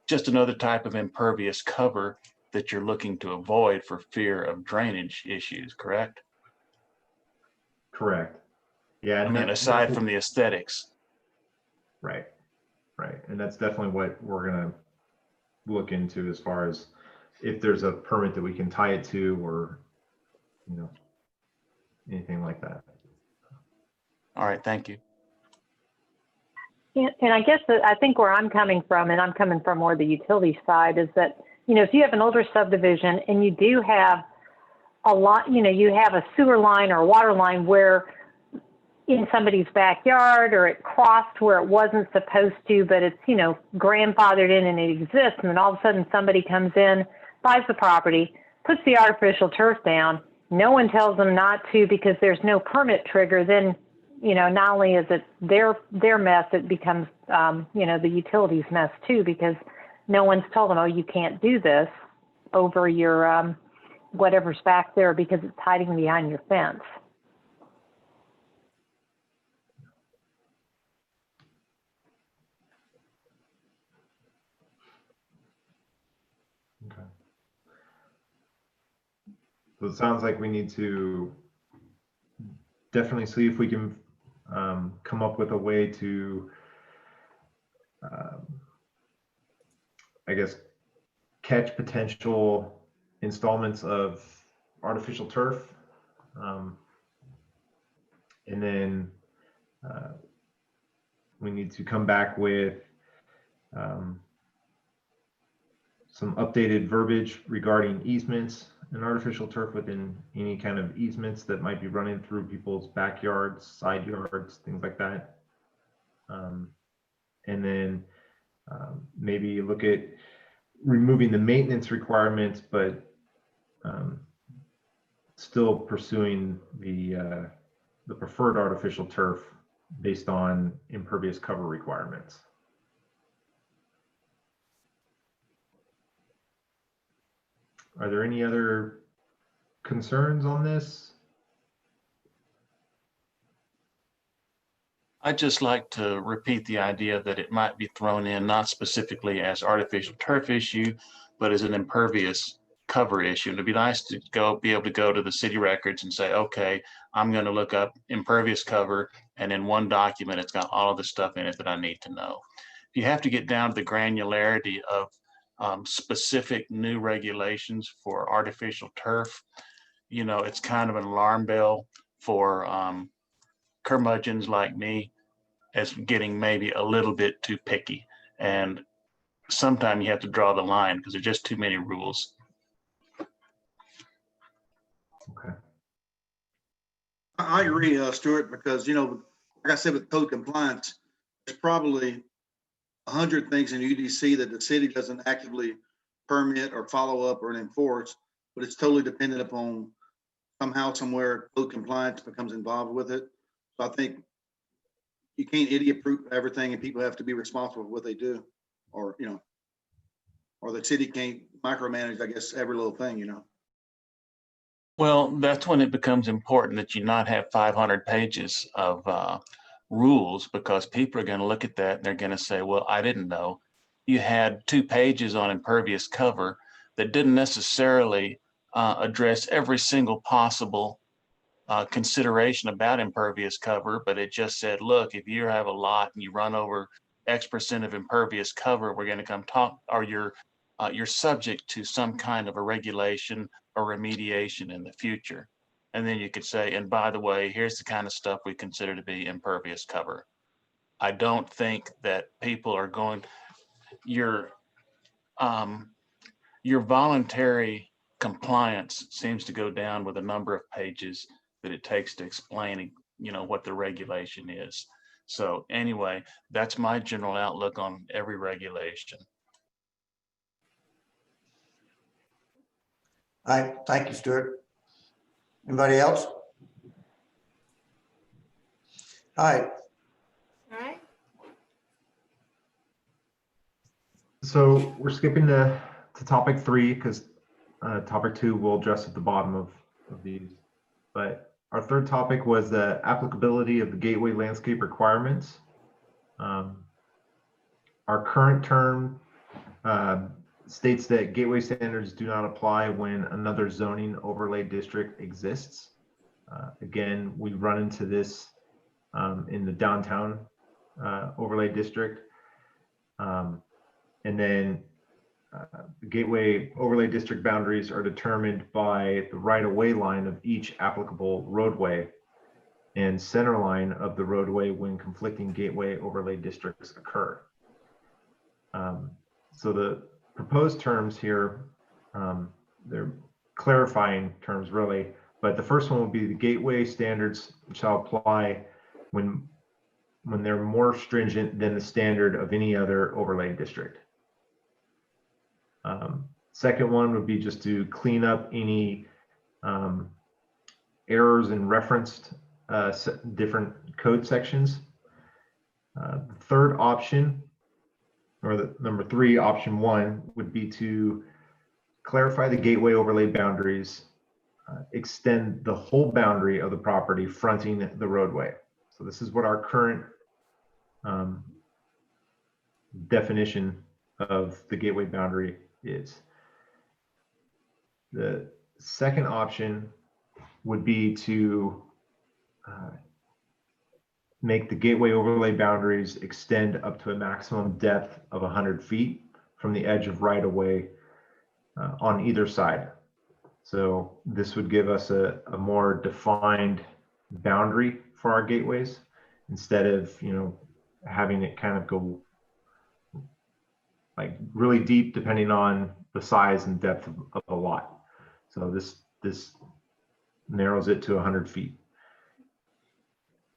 just another type of impervious cover that you're looking to avoid for fear of drainage issues, correct? Correct. Yeah. I mean, aside from the aesthetics. Right. And that's definitely what we're going to look into as far as if there's a permit that we can tie it to, or, you know, anything like that. All right, thank you. And I guess that I think where I'm coming from, and I'm coming from more the utility side, is that, if you have an older subdivision and you do have a lot, you have a sewer line or a water line where in somebody's backyard or it crossed where it wasn't supposed to, but it's, grandfathered in and it exists. And then all of a sudden somebody comes in, buys the property, puts the artificial turf down. No one tells them not to because there's no permit trigger. Then, not only is it their mess, it becomes, the utilities mess too, because no one's told them, oh, you can't do this over your, whatever's back there because it's hiding behind your fence. Okay. So it sounds like we need to definitely see if we can come up with a way to, I guess, catch potential installments of artificial turf. And then we need to come back with some updated verbiage regarding easements and artificial turf within any kind of easements that might be running through people's backyards, side yards, things like that. And then maybe look at removing the maintenance requirements, but still pursuing the preferred artificial turf based on impervious cover requirements. Are there any other concerns on this? I'd just like to repeat the idea that it might be thrown in not specifically as artificial turf issue, but as an impervious cover issue. And it'd be nice to be able to go to the city records and say, okay, I'm going to look up impervious cover, and in one document, it's got all of the stuff in it that I need to know. If you have to get down to the granularity of specific new regulations for artificial turf, it's kind of an alarm bell for curmudgeons like me as getting maybe a little bit too picky. And sometimes you have to draw the line because there's just too many rules. Okay. I agree, Stuart, because, like I said, with code compliance, there's probably 100 things in UDC that the city doesn't actively permit or follow up or enforce, but it's totally dependent upon somehow, somewhere, code compliance becomes involved with it. So I think you can't idiot-proof everything, and people have to be responsible for what they do, or or the city can't micromanage, I guess, every little thing, Well, that's when it becomes important that you not have 500 pages of rules, because people are going to look at that and they're going to say, well, I didn't know. You had 2 pages on impervious cover that didn't necessarily address every single possible consideration about impervious cover, but it just said, look, if you have a lot and you run over X% of impervious cover, we're going to come talk, or you're subject to some kind of a regulation or remediation in the future. And then you could say, and by the way, here's the kind of stuff we consider to be impervious cover. I don't think that people are going, your voluntary compliance seems to go down with the number of pages that it takes to explain, what the regulation is. So anyway, that's my general outlook on every regulation. All right, thank you, Stuart. Anybody else? All right, All right. So we're skipping to topic 3 because topic 2 will address at the bottom of these. But our third topic was the applicability of the gateway landscape requirements. Our current term states that gateway standards do not apply when another zoning overlay district exists. Again, we run into this in the downtown overlay district. And then the gateway overlay district boundaries are determined by the right-of-way line of each applicable roadway and center line of the roadway when conflicting gateway overlay districts occur. So the proposed terms here, they're clarifying terms really, but the first one would be the gateway standards shall apply when they're more stringent than the standard of any other overlay district. Second one would be just to clean up any errors in referenced different code sections. The third option, or the number 3, option 1, would be to clarify the gateway overlay boundaries, extend the whole boundary of the property fronting the roadway. So this is what our current definition of the gateway boundary is. The second option would be to make the gateway overlay boundaries extend up to a maximum depth of 100 feet from the edge of right-of-way on either side. So this would give us a more defined boundary for our gateways instead of, having it kind of go like really deep depending on the size and depth of the lot. So this narrows it to 100 feet.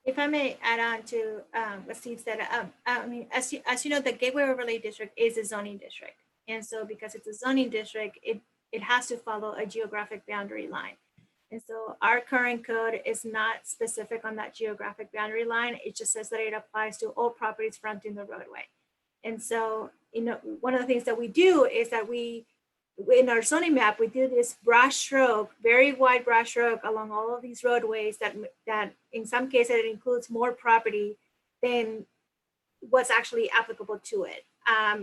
If I may add on to what Steve said, I mean, as you know, the Gateway Overlay District is a zoning district. And so because it's a zoning district, it has to follow a geographic boundary line. And so our current code is not specific on that geographic boundary line. It just says that it applies to all properties fronting the roadway. And so, one of the things that we do is that in our zoning map, we do this brush stroke, very wide brush stroke along all of these roadways that in some cases it includes more property than what's actually applicable to it,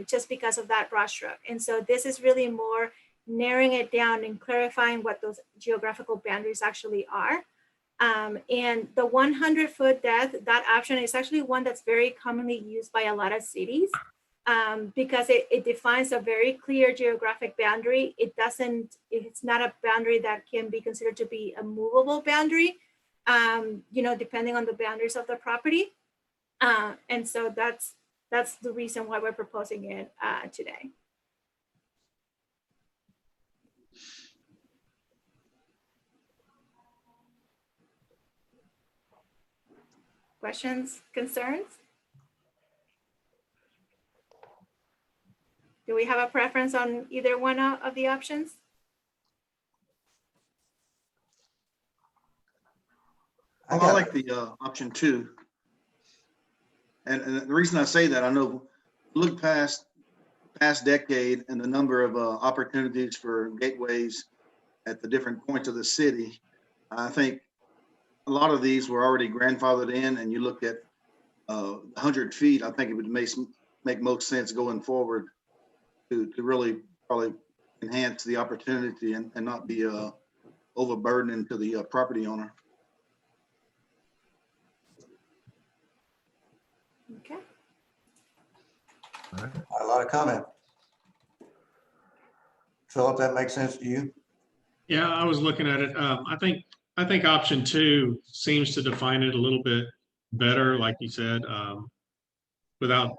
just because of that brush stroke. And so this is really more narrowing it down and clarifying what those geographical boundaries actually are. And the 100-foot depth, that option is actually one that's very commonly used by a lot of cities. Because it defines a very clear geographic boundary. It's not a boundary that can be considered to be a movable boundary, depending on the boundaries of the property. And so that's the reason why we're proposing it today. Questions, concerns? Do we have a preference on either one of the options? I like the option 2. And the reason I say that, I know, look past decade and the number of opportunities for gateways at the different points of the city. I think a lot of these were already grandfathered in, and you look at 100 feet, I think it would make most sense going forward to really probably enhance the opportunity and not be overburdening to the property owner. Okay. All right. A lot of comment. Philip, that makes sense to you? Yeah, I was looking at it. I think option 2 seems to define it a little bit better, like you said, without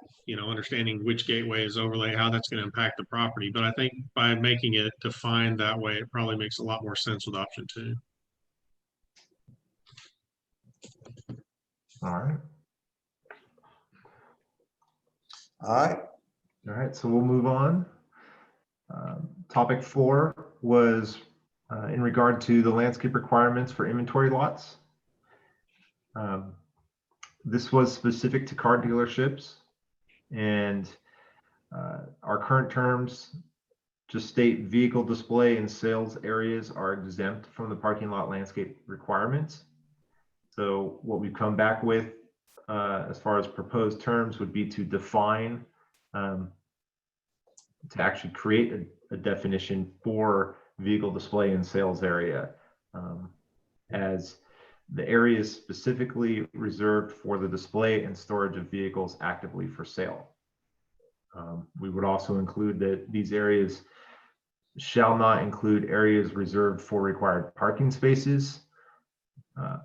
understanding which gateway is overlay, how that's going to impact the property. But I think by making it defined that way, it probably makes a lot more sense with option 2. All right. All right, so we'll move on. Topic 4 was in regard to the landscape requirements for inventory lots. This was specific to car dealerships, and our current terms just state vehicle display and sales areas are exempt from the parking lot landscape requirements. So what we've come back with as far as proposed terms would be to define, to actually create a definition for vehicle display and sales area as the areas specifically reserved for the display and storage of vehicles actively for sale. We would also include that these areas shall not include areas reserved for required parking spaces,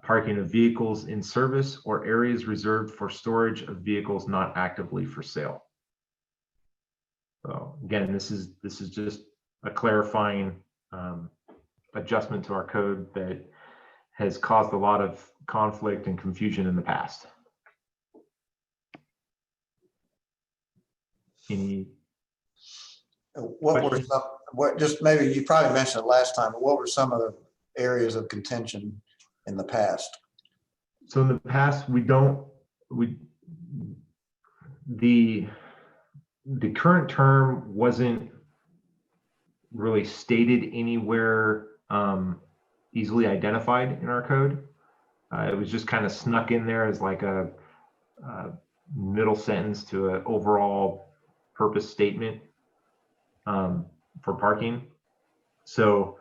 parking of vehicles in service, or areas reserved for storage of vehicles not actively for sale. So again, this is just a clarifying adjustment to our code that has caused a lot of conflict and confusion in the past. Any What were questions? some, what, just maybe you probably mentioned it last time, but what were some of the areas of contention in the past? So in the past, the current term wasn't really stated anywhere easily identified in our code. It was just kind of snuck in there as like a middle sentence to an overall purpose statement for parking. So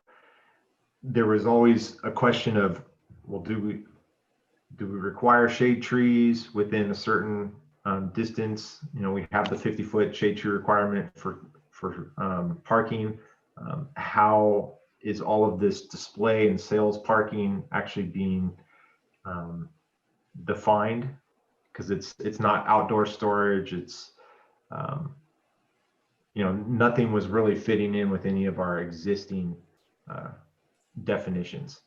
there was always a question of, well, do we require shade trees within a certain distance? You know, we have the 50-foot shade tree requirement for parking. How is all of this display and sales parking actually being defined? Because it's not outdoor storage. It's you know, nothing was really fitting in with any of our existing definitions.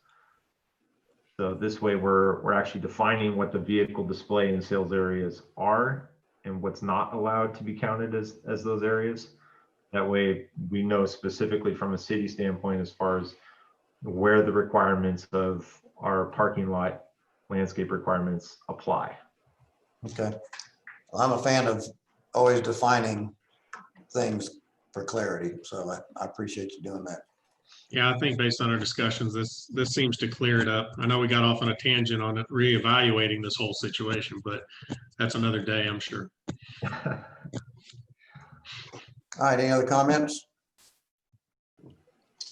So this way we're actually defining what the vehicle display and sales areas are and what's not allowed to be counted as those areas. That way we know specifically from a city standpoint as far as where the requirements of our parking lot landscape requirements apply. Okay. Well, I'm a fan of always defining things for clarity. So I appreciate you doing that. Yeah, I think based on our discussions, this seems to clear it up. I know we got off on a tangent on reevaluating this whole situation, but that's another day, I'm sure. All right, any other comments?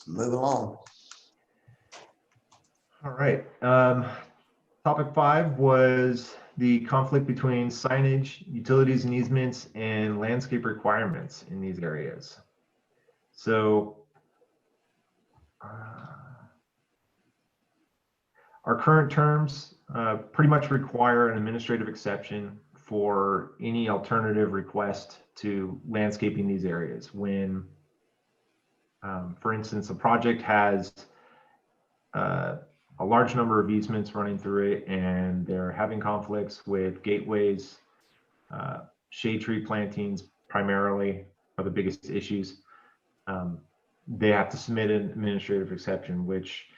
Move along. All right. Topic 5 was the conflict between signage, utilities and easements, and landscape requirements in these areas. So our current terms pretty much require an administrative exception for any alternative request to landscaping these areas. When, for instance, a project has a large number of easements running through it and they're having conflicts with gateways, shade tree plantings primarily are the biggest issues. They have to submit an administrative exception, which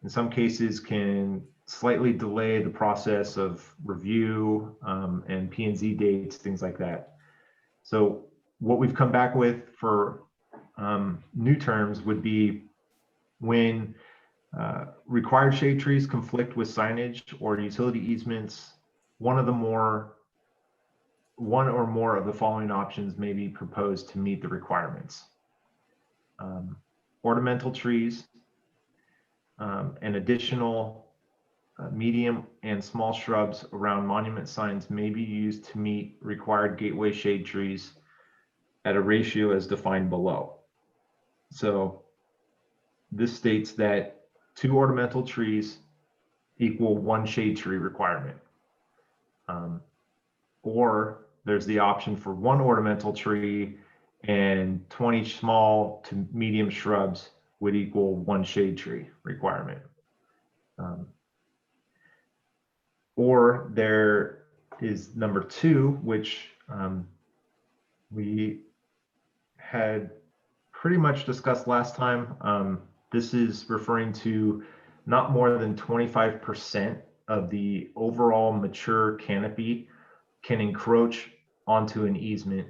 in some cases can slightly delay the process of review and P&Z dates, things like that. So what we've come back with for new terms would be when required shade trees conflict with signage or utility easements, one or more of the following options may be proposed to meet the requirements. Ornamental trees and additional medium and small shrubs around monument signs may be used to meet required gateway shade trees at a ratio as defined below. So this states that 2 ornamental trees equal 1 shade tree requirement. Or there's the option for 1 ornamental tree and 20 small to medium shrubs would equal 1 shade tree requirement. Or there is number 2, which we had pretty much discussed last time. This is referring to not more than 25% of the overall mature canopy can encroach onto an easement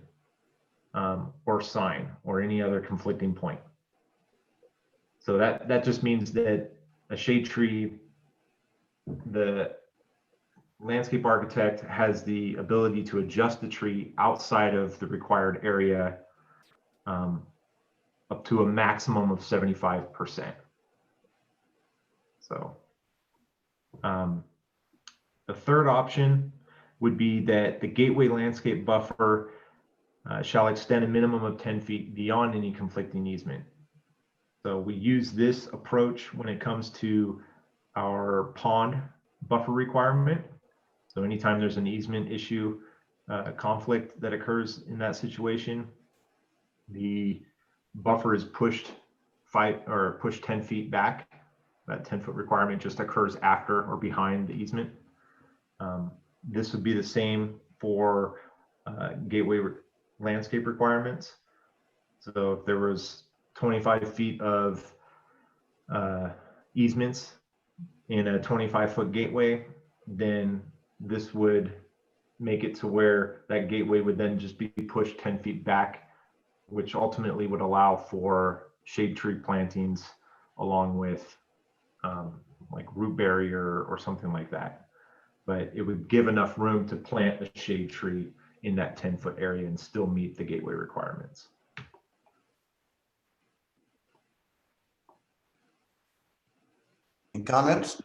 or sign or any other conflicting point. So that just means that a shade tree, the landscape architect has the ability to adjust the tree outside of the required area up to a maximum of 75%. So the third option would be that the gateway landscape buffer shall extend a minimum of 10 feet beyond any conflicting easement. So we use this approach when it comes to our pond buffer requirement. So anytime there's an easement issue, conflict that occurs in that situation, the buffer is pushed 10 feet back. That 10-foot requirement just occurs after or behind the easement. This would be the same for gateway landscape requirements. So if there was 25 feet of easements in a 25-foot gateway, then this would make it to where that gateway would then just be pushed 10 feet back, which ultimately would allow for shade tree plantings along with like root barrier or something like that. But it would give enough room to plant a shade tree in that 10-foot area and still meet the gateway requirements. Any comments?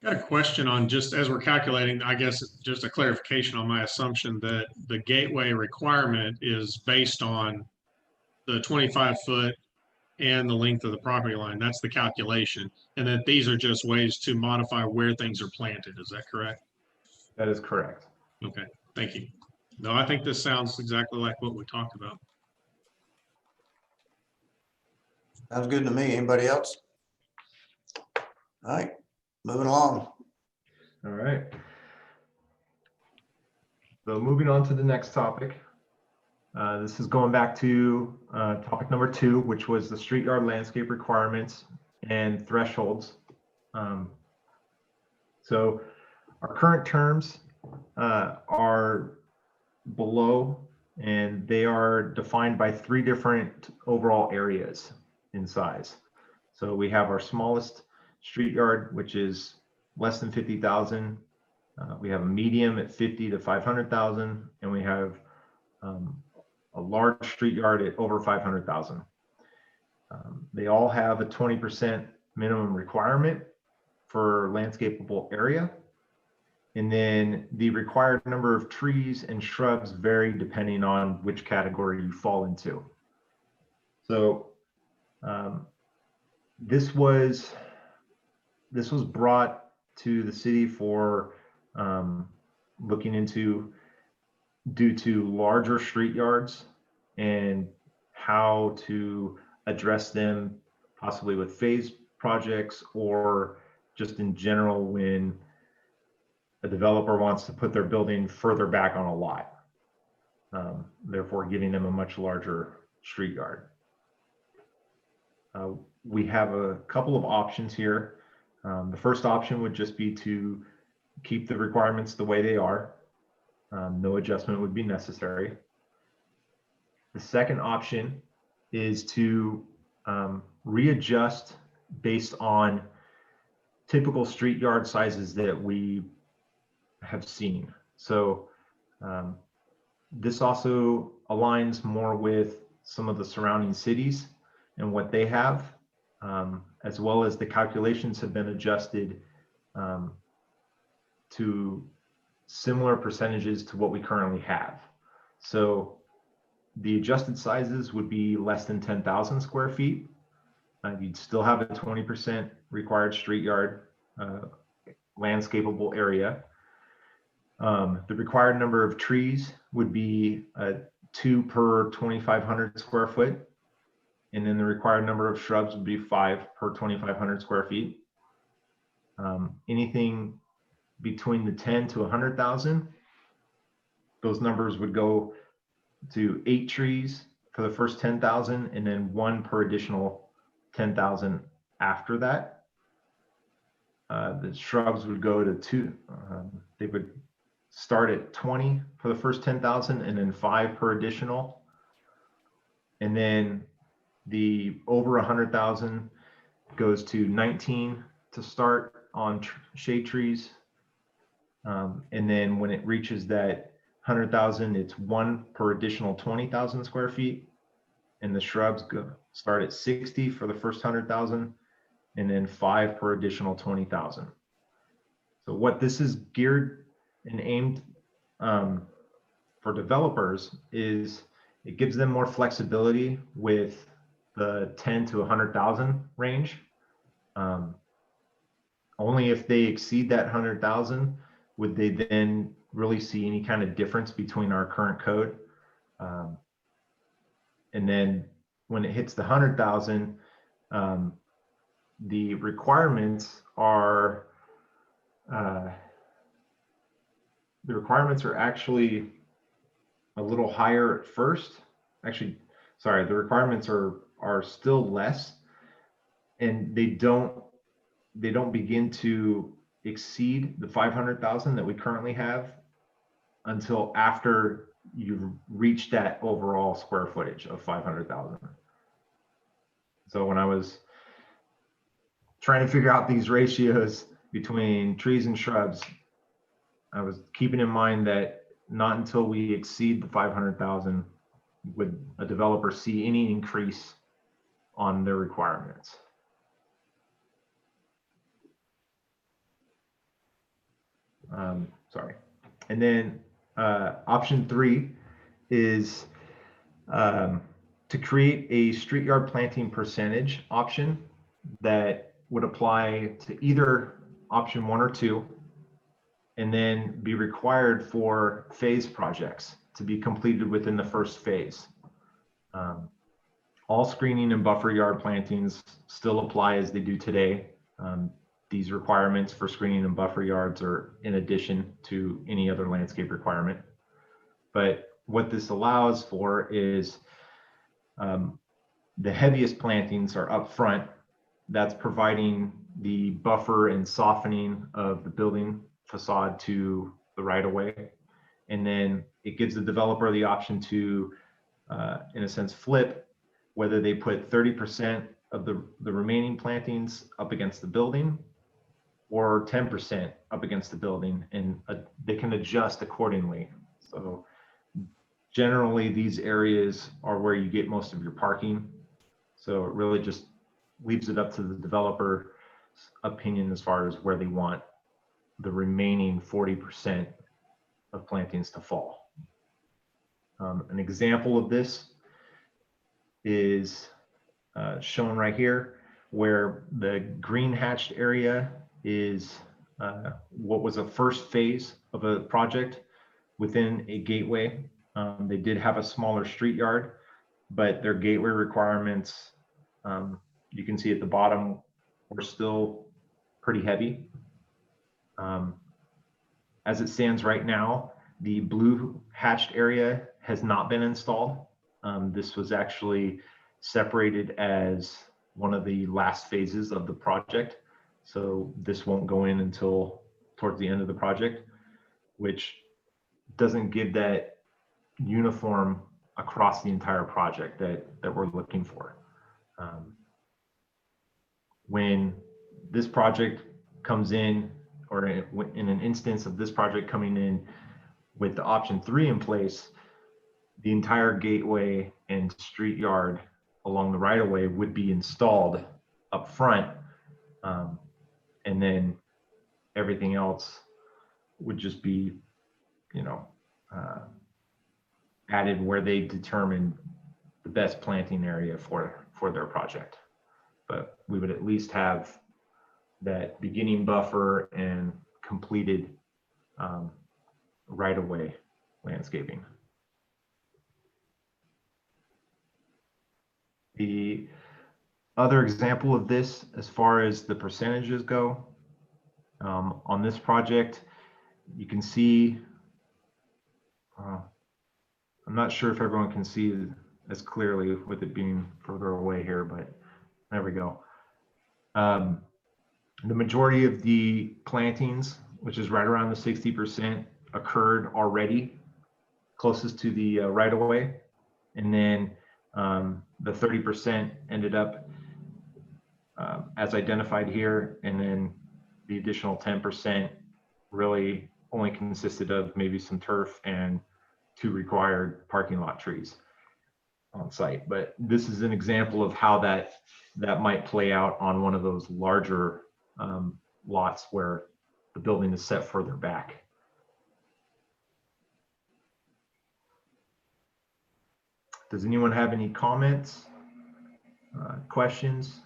Got a question on, just as we're calculating, I guess just a clarification on my assumption that the gateway requirement is based on the 25-foot and the length of the property line. That's the calculation. And that these are just ways to modify where things are planted. Is that correct? That is correct. Okay, thank you. No, I think this sounds exactly like what we talked about. Sounds good to me. Anybody else? All right, moving along. All right. So moving on to the next topic. This is going back to topic number 2, which was the street yard landscape requirements and thresholds. So our current terms are below, and they are defined by 3 different overall areas in size. So we have our smallest street yard, which is less than 50,000. We have a medium at 50 to 500,000, and we have a large street yard at over 500,000. They all have a 20% minimum requirement for landscapable area. And then the required number of trees and shrubs vary depending on which category you fall into. So this was brought to the city for looking into due to larger street yards and how to address them, possibly with phase projects or just in general when a developer wants to put their building further back on a lot, therefore giving them a much larger street yard. We have a couple of options here. The first option would just be to keep the requirements the way they are. No adjustment would be necessary. The second option is to readjust based on typical street yard sizes that we have seen. So this also aligns more with some of the surrounding cities and what they have, as well as the calculations have been adjusted to similar percentages to what we currently have. So the adjusted sizes would be less than 10,000 square feet. You'd still have a 20% required street yard landscapable area. The required number of trees would be 2 per 2,500 square foot. And then the required number of shrubs would be 5 per 2,500 square feet. Anything between the 10 to 100,000, those numbers would go to 8 trees for the first 10,000 and then 1 per additional 10,000 after that. The shrubs would go to 2. They would start at 20 for the first 10,000 and then 5 per additional. And then the over 100,000 goes to 19 to start on shade trees. And then when it reaches that 100,000, it's 1 per additional 20,000 square feet. And the shrubs start at 60 for the first 100,000 and then 5 per additional 20,000. So what this is geared and aimed for developers is it gives them more flexibility with the 10 to 100,000 range. Only if they exceed that 100,000 would they then really see any kind of difference between our current code. And then when it hits the 100,000, the requirements are actually a little higher at first. Actually, sorry, the requirements are still less, and they don't begin to exceed the 500,000 that we currently have until after you've reached that overall square footage of 500,000. So when I was trying to figure out these ratios between trees and shrubs, I was keeping in mind that not until we exceed the 500,000 would a developer see any increase on their requirements. Sorry. And then option 3 is to create a street yard planting percentage option that would apply to either option 1 or 2, and then be required for phase projects to be completed within the first phase. All screening and buffer yard plantings still apply as they do today. These requirements for screening and buffer yards are in addition to any other landscape requirement. But what this allows for is the heaviest plantings are up front. That's providing the buffer and softening of the building facade to the right of way. And then it gives the developer the option to, in a sense, flip whether they put 30% of the remaining plantings up against the building or 10% up against the building, and they can adjust accordingly. So generally these areas are where you get most of your parking. So it really just leaves it up to the developer's opinion as far as where they want the remaining 40% of plantings to fall. An example of this is shown right here, where the green hatched area is what was a first phase of a project within a gateway. They did have a smaller street yard, but their gateway requirements, you can see at the bottom, were still pretty heavy. As it stands right now, the blue hatched area has not been installed. This was actually separated as one of the last phases of the project. So this won't go in until towards the end of the project, which doesn't give that uniform across the entire project that we're looking for. When this project comes in, or in an instance of this project coming in with the option 3 in place, the entire gateway and street yard along the right of way would be installed up front, and then everything else would just be, added where they determine the best planting area for their project. But we would at least have that beginning buffer and completed right of way landscaping. The other example of this, as far as the percentages go, on this project, you can see, I'm not sure if everyone can see as clearly with it being further away here, but there we go. The majority of the plantings, which is right around the 60%, occurred already closest to the right of way. And then the 30% ended up as identified here. And then the additional 10% really only consisted of maybe some turf and 2 required parking lot trees on site. But this is an example of how that might play out on one of those larger lots where the building is set further back. Does anyone have any comments, questions?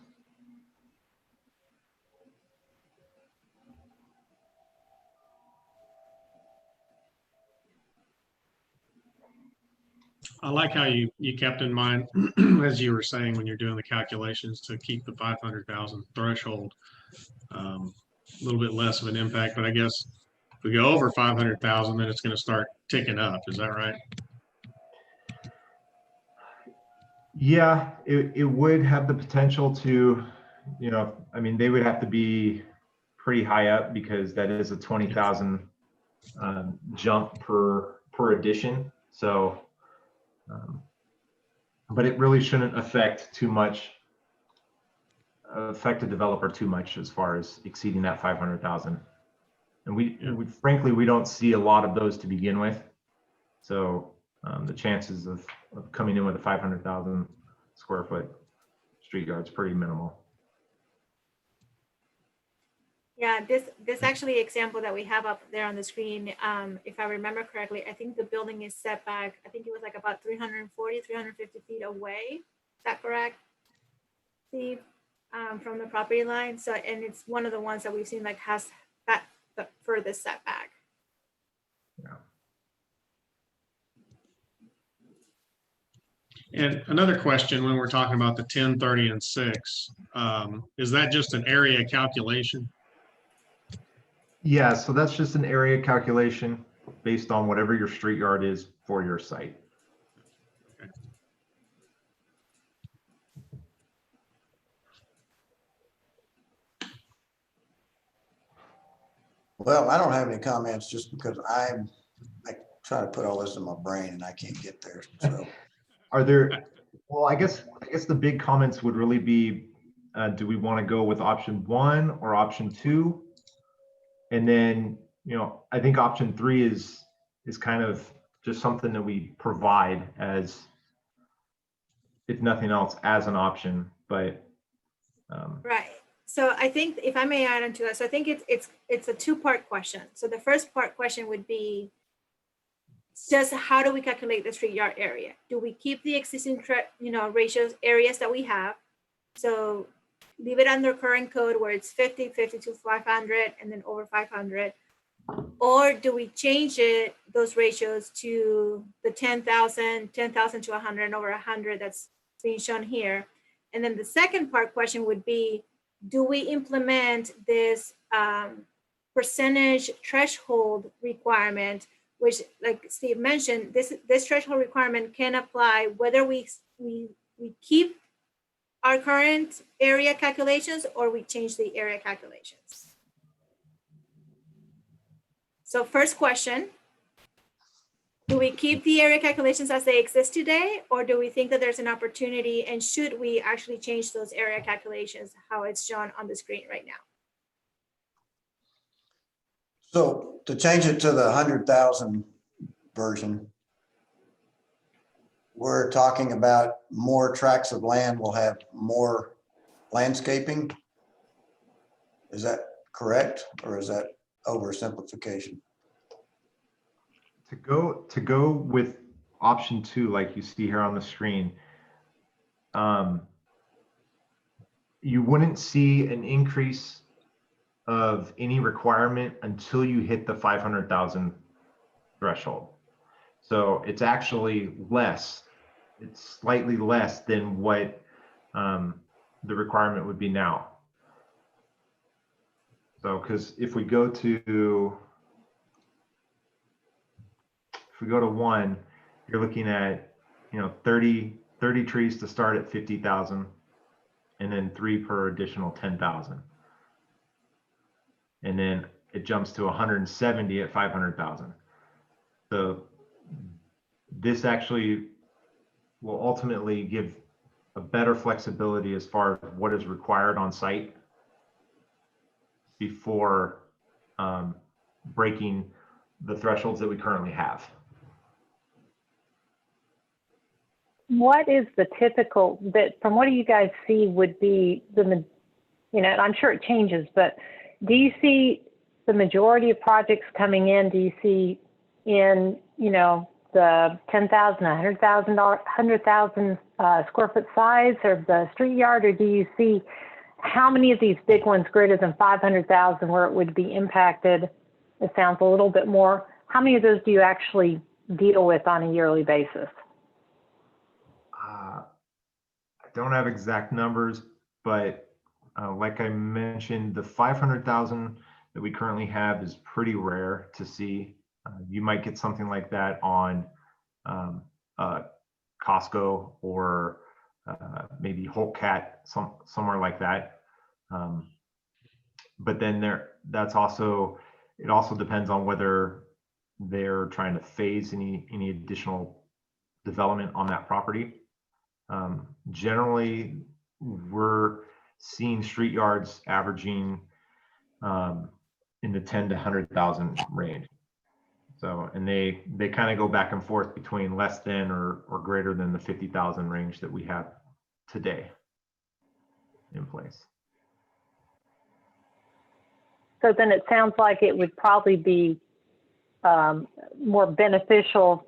I like how you kept in mind, as you were saying, when you're doing the calculations, to keep the 500,000 threshold. A little bit less of an impact, but I guess if we go over 500,000, then it's going to start ticking up. Is that right? Yeah, it would have the potential to, I mean, they would have to be pretty high up because that is a 20,000 jump per addition. So, but it really shouldn't affect a developer too much as far as exceeding that 500,000. And we frankly, we don't see a lot of those to begin with. So the chances of coming in with a 500,000 square foot street yard is pretty minimal. Yeah, this actually example that we have up there on the screen, if I remember correctly, I think the building is set back, I think it was like about 340, 350 feet away. Is that correct, Steve? From the property line. So, and it's one of the ones that we've seen like has that the furthest setback. Yeah. And another question when we're talking about the 10, 30, and 6, is that just an area calculation? Yeah, so that's just an area calculation based on whatever your street yard is for your site. Well, I don't have any comments just because I try to put all this in my brain and I can't get there. So Are there, well, I guess the big comments would really be, do we want to go with option 1 or option 2? And then, I think option 3 is kind of just something that we provide as, if nothing else, as an option, but. Right. So I think if I may add on to that, so I think it's a two-part question. So the first part question would be just how do we calculate the street yard area? Do we keep the existing ratios areas that we have? So leave it under current code where it's 50, 50 to 500, and then over 500. Or do we change those ratios to the 10,000 to 100 and over 100 that's being shown here? And then the second part question would be, do we implement this percentage threshold requirement, which, like Steve mentioned, this threshold requirement can apply whether we keep our current area calculations or we change the area calculations. So first question, do we keep the area calculations as they exist today, or do we think that there's an opportunity, and should we actually change those area calculations how it's shown on the screen right now? So to change it to the 100,000 version, we're talking about more tracts of land will have more landscaping. Is that correct, or is that oversimplification? To go with option 2, like you see here on the screen, you wouldn't see an increase of any requirement until you hit the 500,000 threshold. So it's actually less. It's slightly less than what the requirement would be now. So, because if we go to 1, you're looking at 30 trees to start at 50,000, and then 3 per additional 10,000, and then it jumps to 170 at 500,000. So this actually will ultimately give a better flexibility as far as what is required on site before breaking the thresholds that we currently have. What is the typical, that from what do you guys see would be the, I'm sure it changes, but do you see the majority of projects coming in? Do you see in, the 10,000, 100,000 square foot size of the street yard, or do you see how many of these big ones greater than 500,000 where it would be impacted? It sounds a little bit more. How many of those do you actually deal with on a yearly basis? I don't have exact numbers, but like I mentioned, the 500,000 that we currently have is pretty rare to see. You might get something like that on Costco or maybe Whole Cat, somewhere like that. But then it also depends on whether they're trying to phase any additional development on that property. Generally, we're seeing street yards averaging in the 10 to 100,000 range. So, and they kind of go back and forth between less than or greater than the 50,000 range that we have today in place. So then it sounds like it would probably be more beneficial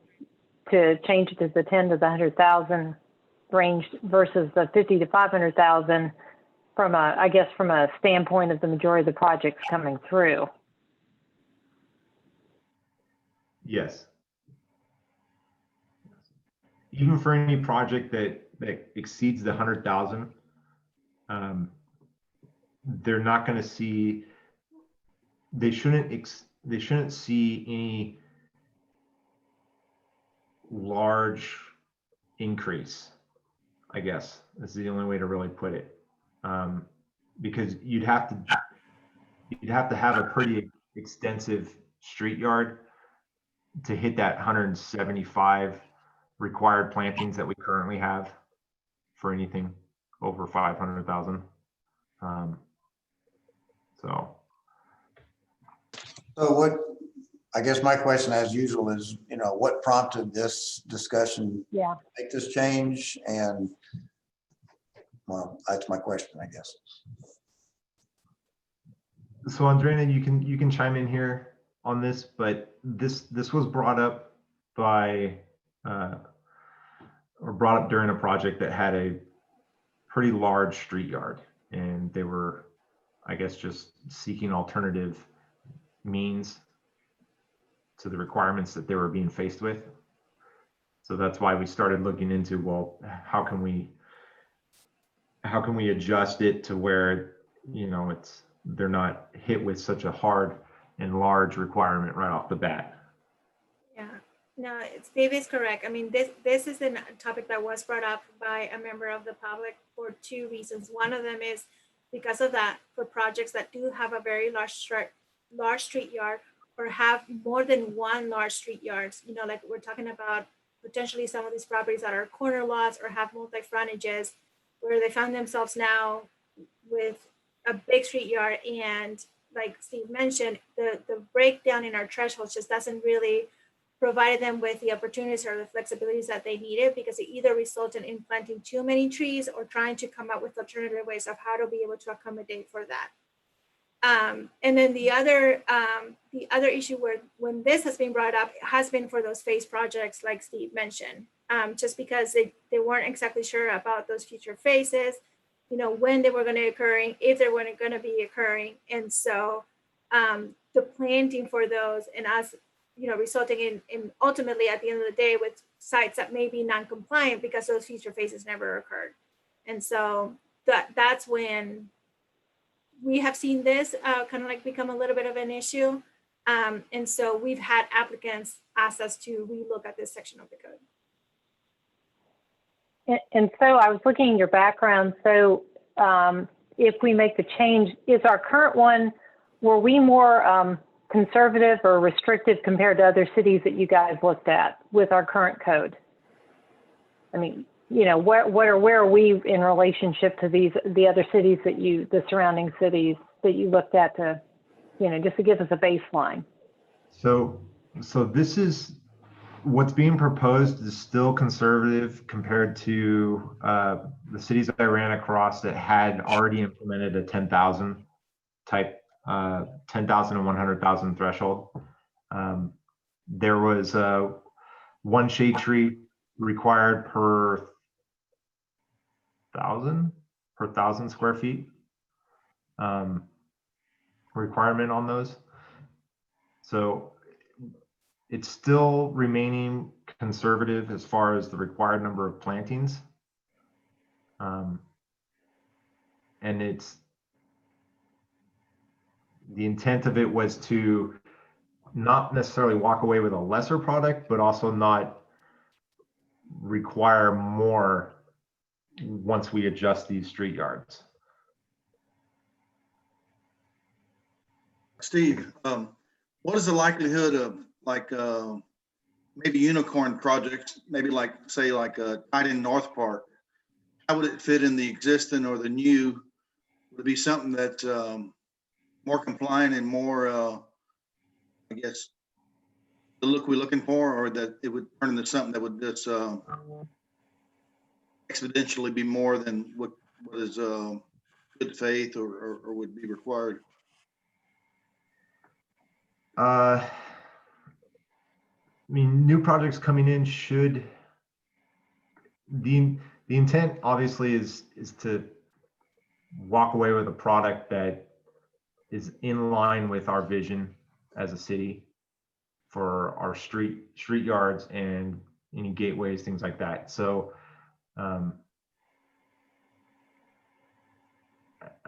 to change it to the 10 to the 100,000 range versus the 50 to 500,000 from I guess from a standpoint of the majority of the projects coming through. Yes. Even for any project that exceeds the 100,000, they're not going to see. They shouldn't see any large increase, I guess is the only way to really put it, because you'd have to have a pretty extensive street yard to hit that 175 required plantings that we currently have for anything over 500,000. So what, I guess my question as usual is, what prompted this discussion? Yeah. Make this change? And well, that's my question, I guess. So Andrea, you can chime in here on this, but this was brought up by or brought up during a project that had a pretty large street yard, and they were, I guess, just seeking alternative means to the requirements that they were being faced with. So that's why we started looking into, well, how can we adjust it to where, they're not hit with such a hard and large requirement right off the bat. Yeah, no, Dave is correct. I mean, this is a topic that was brought up by a member of the public for two reasons. One of them is because of that, for projects that do have a very large street yard or have more than one large street yards, like we're talking about potentially some of these properties that are corner lots or have multi-frontages, where they found themselves now with a big street yard, and like Steve mentioned, the breakdown in our thresholds just doesn't really provide them with the opportunities or the flexibilities that they needed, because it either resulted in planting too many trees or trying to come up with alternative ways of how to be able to accommodate for that. And then the other issue when this has been brought up has been for those phase projects, like Steve mentioned, just because they weren't exactly sure about those future phases, when they were going to occurring, if they weren't going to be occurring. And so the planting for those and us, resulting in ultimately at the end of the day with sites that may be non-compliant because those future phases never occurred. And so that's when we have seen this kind of like become a little bit of an issue. And so we've had applicants ask us to relook at this section of the code. And so I was looking at your background. So if we make the change, is our current one, were we more conservative or restrictive compared to other cities that you guys looked at with our current code? I mean, where are we in relationship to the other cities the surrounding cities that you looked at to, just to give us a baseline? So this is what's being proposed is still conservative compared to the cities that I ran across that had already implemented a 10,000 type, 10,000 and 100,000 threshold. There was one shade tree required per 1,000 square feet requirement on those. So it's still remaining conservative as far as the required number of plantings, And the intent of it was to not necessarily walk away with a lesser product, but also not require more once we adjust these street yards. Steve, what is the likelihood of like maybe unicorn projects, maybe like say like tied in North Park? How would it fit in the existing or the new? Would it be something that's more compliant and more, I guess, the look we're looking for, or that it would turn into something that would just exponentially be more than what is good faith or would be required? I mean, new projects coming in should, the intent obviously is to walk away with a product that is in line with our vision as a city for our street yards and any gateways, things like that. So, I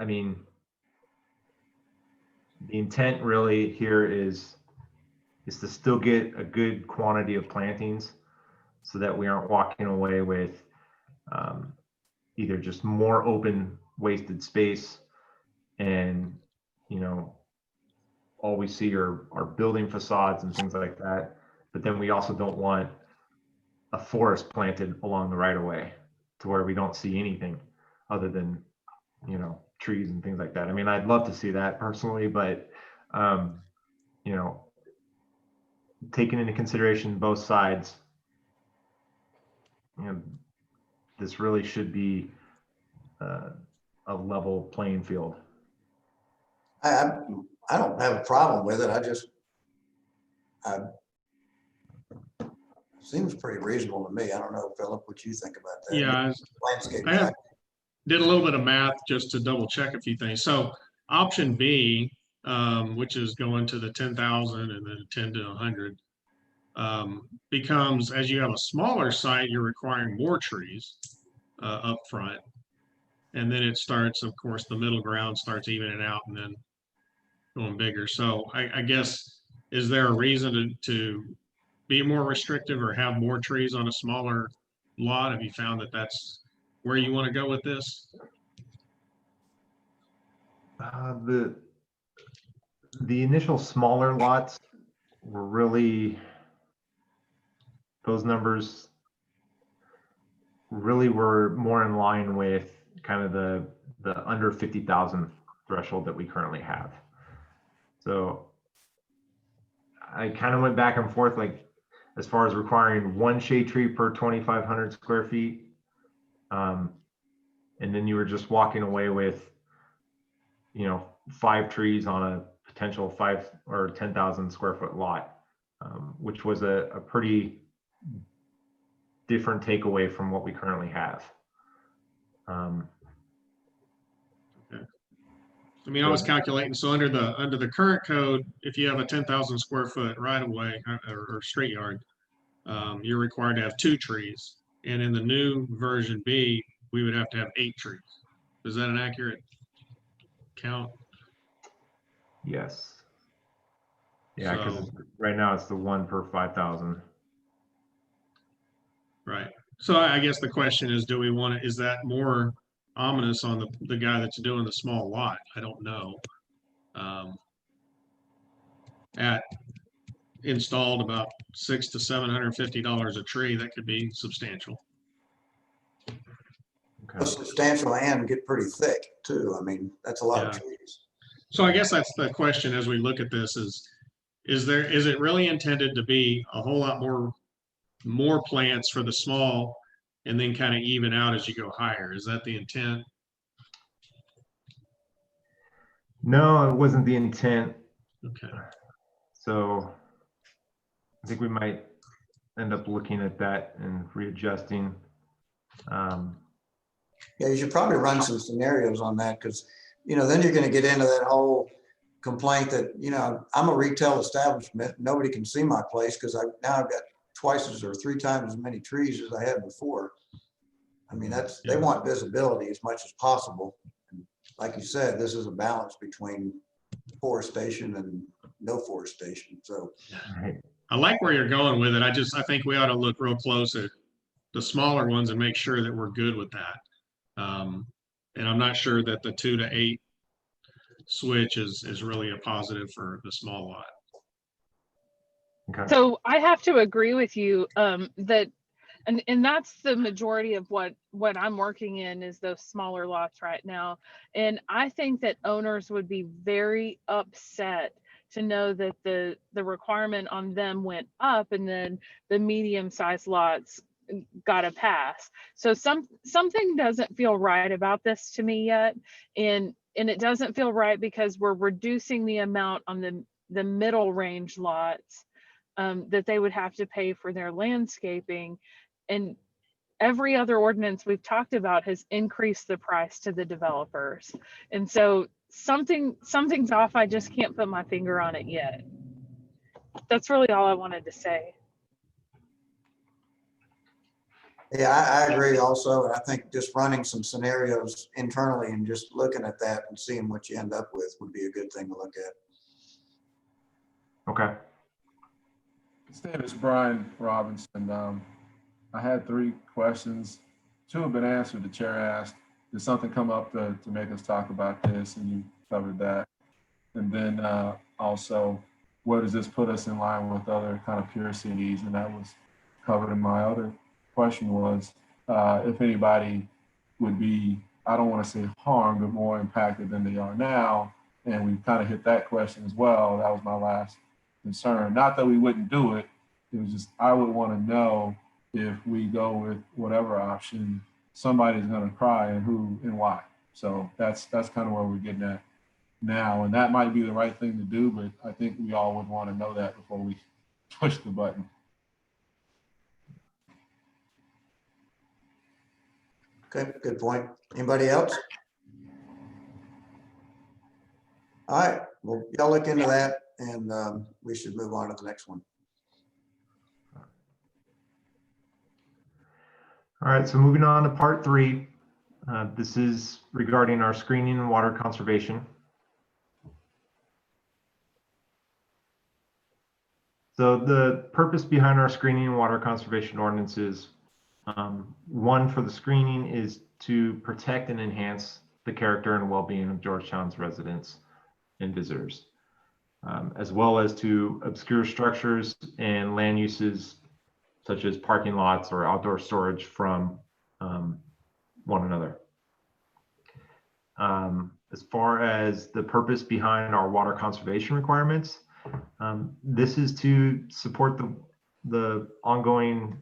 mean, the intent really here is to still get a good quantity of plantings so that we aren't walking away with either just more open wasted space and, you know, all we see are building facades and things like that. But then we also don't want a forest planted along the right of way to where we don't see anything other than, you know, trees and things like that. I mean, I'd love to see that personally, but, you know, taking into consideration both sides, you know, this really should be a level playing field. I don't have a problem with it. Seems pretty reasonable to me. I don't know, Philip, what you think about that. Yeah, Landscape. I did a little bit of math just to double check a few things. So option B, which is going to the 10,000 and then 10 to 100, becomes, as you have a smaller site, you're requiring more trees up front. And then it starts, of course, the middle ground starts evening out and then going bigger. So I guess, is there a reason to be more restrictive or have more trees on a smaller lot? Have you found that that's where you want to go with this? The initial smaller lots were really, those numbers really were more in line with kind of the under 50,000 threshold that we currently have. So I kind of went back and forth, like as far as requiring one shade tree per 2,500 square feet. And then you were just walking away with, you know, 5 trees on a potential 5 or 10,000 square foot lot, which was a pretty different takeaway from what we currently have. Okay. I mean, I was calculating, so under the current code, if you have a 10,000 square foot right of way or street yard, you're required to have 2 trees. And in the new version B, we would have to have 8 trees. Is that an accurate count? Yes. Yeah, because So, right now it's the 1 per 5,000. right. So I guess the question is, do we want to, is that more ominous on the guy that's doing the small lot? I don't know. At installed about $600 to $750 a tree, that could be substantial. Okay. Substantial and get pretty thick too. I mean, that's a lot of trees. So I guess that's the question as we look at this is it really intended to be a whole lot more plants for the small and then kind of even out as you go higher? Is that the intent? No, it wasn't the intent. Okay. So I think we might end up looking at that and readjusting. Yeah, you should probably run some scenarios on that because, you know, then you're going to get into that whole complaint that, you know, I'm a retail establishment. Nobody can see my place because now I've got twice or 3 times as many trees as I had before. I mean, they want visibility as much as possible. And like you said, this is a balance between forestation and no forestation. So I like where you're going with it. I think we ought to look real close at the smaller ones and make sure that we're good with that. And I'm not sure that the 2 to 8 switch is really a positive for the small lot. Okay. So I have to agree with you that, and that's the majority of what I'm working in is those smaller lots right now. And I think that owners would be very upset to know that the requirement on them went up and then the medium-sized lots got a pass. So something doesn't feel right about this to me yet. And it doesn't feel right because we're reducing the amount on the middle range lots that they would have to pay for their landscaping. And every other ordinance we've talked about has increased the price to the developers. And so something's off. I just can't put my finger on it yet. That's really all I wanted to say. yeah, I agree also. And I think just running some scenarios internally and just looking at that and seeing what you end up with would be a good thing to look at. Okay. His name is Brian Robinson. I had 3 questions. 2 have been answered. The chair asked, did something come up to make us talk about this? And you covered that. And then also, where does this put us in line with other kind of peer cities? And that was covered in my other question was, if anybody would be, I don't want to say harmed, but more impacted than they are now. And we kind of hit that question as well. That was my last concern. Not that we wouldn't do it. It was just, I would want to know if we go with whatever option, somebody's going to cry and who and why. So that's kind of where we're getting at now. And that might be the right thing to do, but I think we all would want to know that before we push the button. Okay, good point. Anybody else? All right, well, y'all look into that and we should move on to the next one. All right, so moving on to part 3. This is regarding our screening and water conservation. So the purpose behind our screening and water conservation ordinances, one for the screening is to protect and enhance the character and well-being of Georgetown's residents and visitors, as well as to obscure structures and land uses such as parking lots or outdoor storage from one another. As far as the purpose behind our water conservation requirements, this is to support the ongoing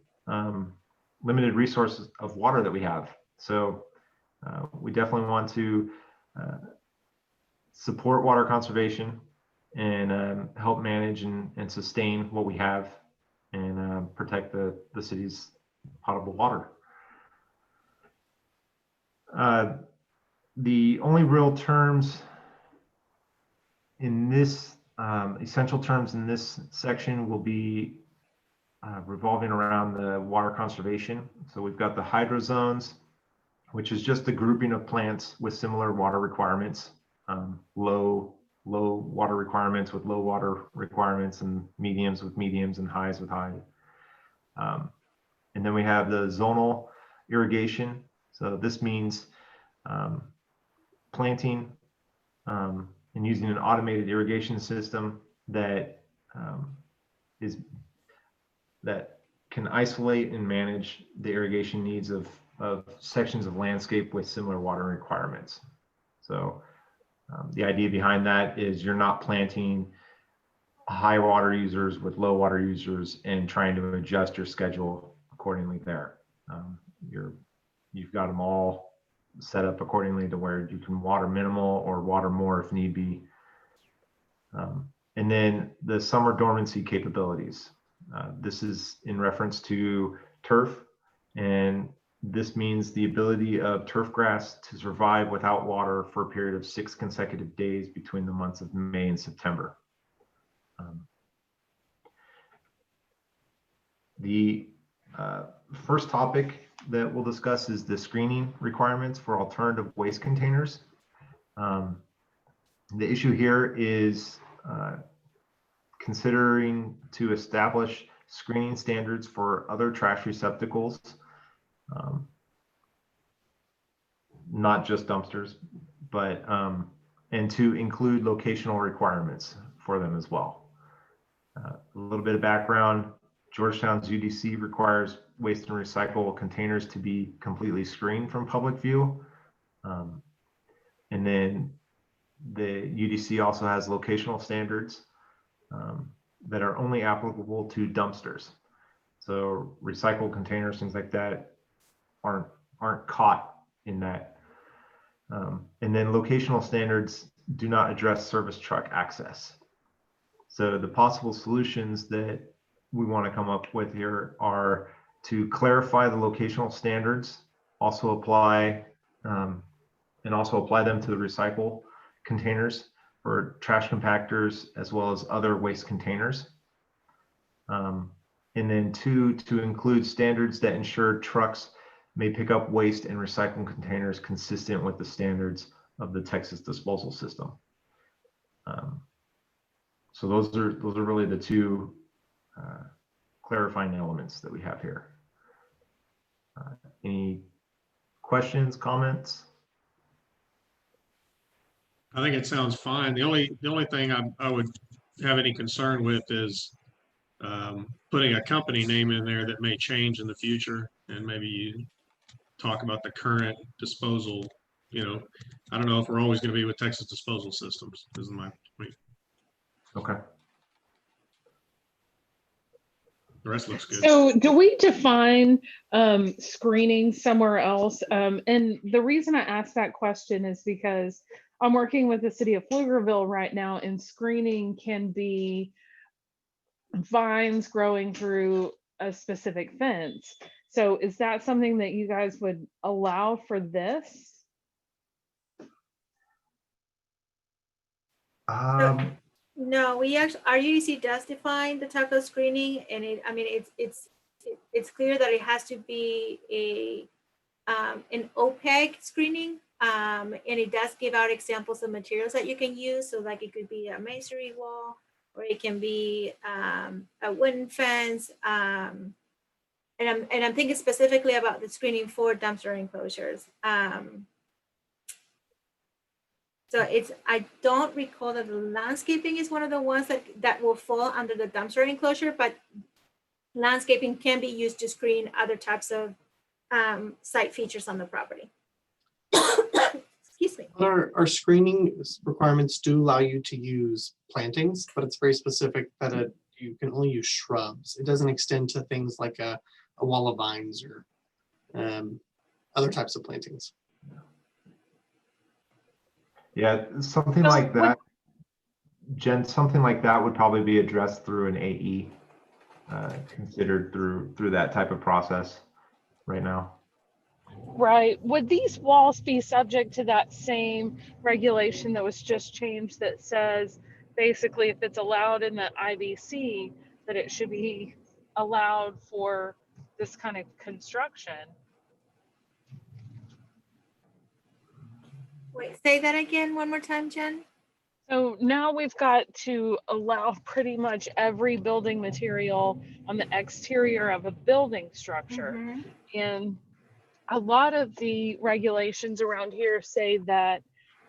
limited resources of water that we have. So we definitely want to support water conservation and help manage and sustain what we have and protect the city's potable water. The only real terms in this, essential terms in this section will be revolving around the water conservation. So we've got the hydro zones, which is just a grouping of plants with similar water requirements, low water requirements with low water requirements, and mediums with mediums, and highs with high. And then we have the zonal irrigation. So this means planting and using an automated irrigation system that that can isolate and manage the irrigation needs of sections of landscape with similar water requirements. So the idea behind that is you're not planting high water users with low water users and trying to adjust your schedule accordingly there. You've got them all set up accordingly to where you can water minimal or water more if need be. And then the summer dormancy capabilities. This is in reference to turf, and this means the ability of turf grass to survive without water for a period of 6 consecutive days between the months of May and September. The first topic that we'll discuss is the screening requirements for alternative waste containers. The issue here is considering to establish screening standards for other trash receptacles, not just dumpsters, but and to include locational requirements for them as well. A little bit of background: Georgetown's UDC requires waste and recycle containers to be completely screened from public view, and then the UDC also has locational standards that are only applicable to dumpsters. So recycled containers, things like that, aren't caught in that. And then locational standards do not address service truck access. So the possible solutions that we want to come up with here are to clarify the locational standards, also apply them to the recycle containers for trash compactors as well as other waste containers. And then two, to include standards that ensure trucks may pick up waste and recycling containers consistent with the standards of the Texas disposal system. So those are really the two clarifying elements that we have here. Any questions, comments? I think it sounds fine. The only thing I would have any concern with is putting a company name in there that may change in the future, and maybe you talk about the current disposal. You know, I don't know if we're always going to be with Texas Disposal Systems, is my point. Okay. The rest looks good. So do we define screening somewhere else? And the reason I ask that question is because I'm working with the city of Pflugerville right now, and screening can be vines growing through a specific fence. So is that something that you guys would allow for this? No, we actually, our UDC does define the type of screening, and it's clear that it has to be an opaque screening, and it does give out examples of materials that you can use. So like it could be a masonry wall, or it can be a wooden fence. And I'm thinking specifically about the screening for dumpster enclosures. So I don't recall that the landscaping is one of the ones that will fall under the dumpster enclosure, but landscaping can be used to screen other types of site features on the property. Excuse me. Our screening requirements do allow you to use plantings, but it's very specific that you can only use shrubs. It doesn't extend to things like a wall of vines or other types of plantings. Yeah, something like that, Jen, something like that would probably be addressed through an AE, considered through that type of process right now. Right. Would these walls be subject to that same regulation that was just changed that says basically if it's allowed in the IBC that it should be allowed for this kind of construction? Wait, say that again one more time, Jen. So now we've got to allow pretty much every building material on the exterior of a building structure. Mm-hmm. And a lot of the regulations around here say that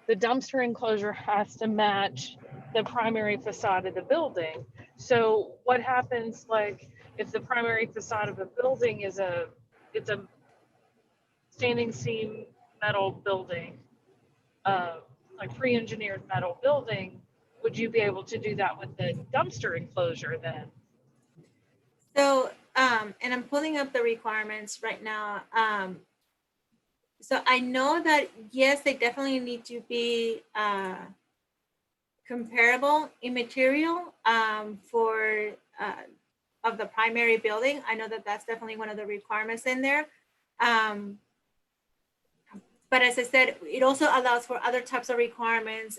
the dumpster enclosure has to match the primary facade of the building. So what happens, like if the primary facade of a building is it's a standing seam metal building, like pre-engineered metal building, would you be able to do that with the dumpster enclosure then? So, and I'm pulling up the requirements right now. So I know that, yes, they definitely need to be comparable in material for of the primary building. I know that that's definitely one of the requirements in there. But as I said, it also allows for other types of requirements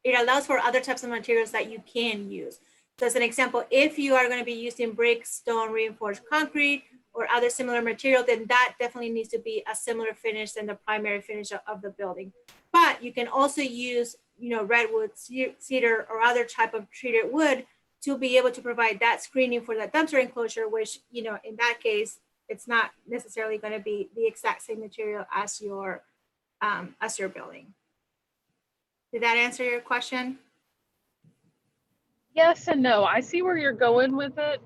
it allows for other types of materials that you can use. So as an example, if you are going to be using brick, stone, reinforced concrete, or other similar material, then that definitely needs to be a similar finish than the primary finish of the building. But you can also use, redwood, cedar, or other type of treated wood to be able to provide that screening for that dumpster enclosure, which, in that case, it's not necessarily going to be the exact same material as your building. Did that answer your question? Yes and no. I see where you're going with it.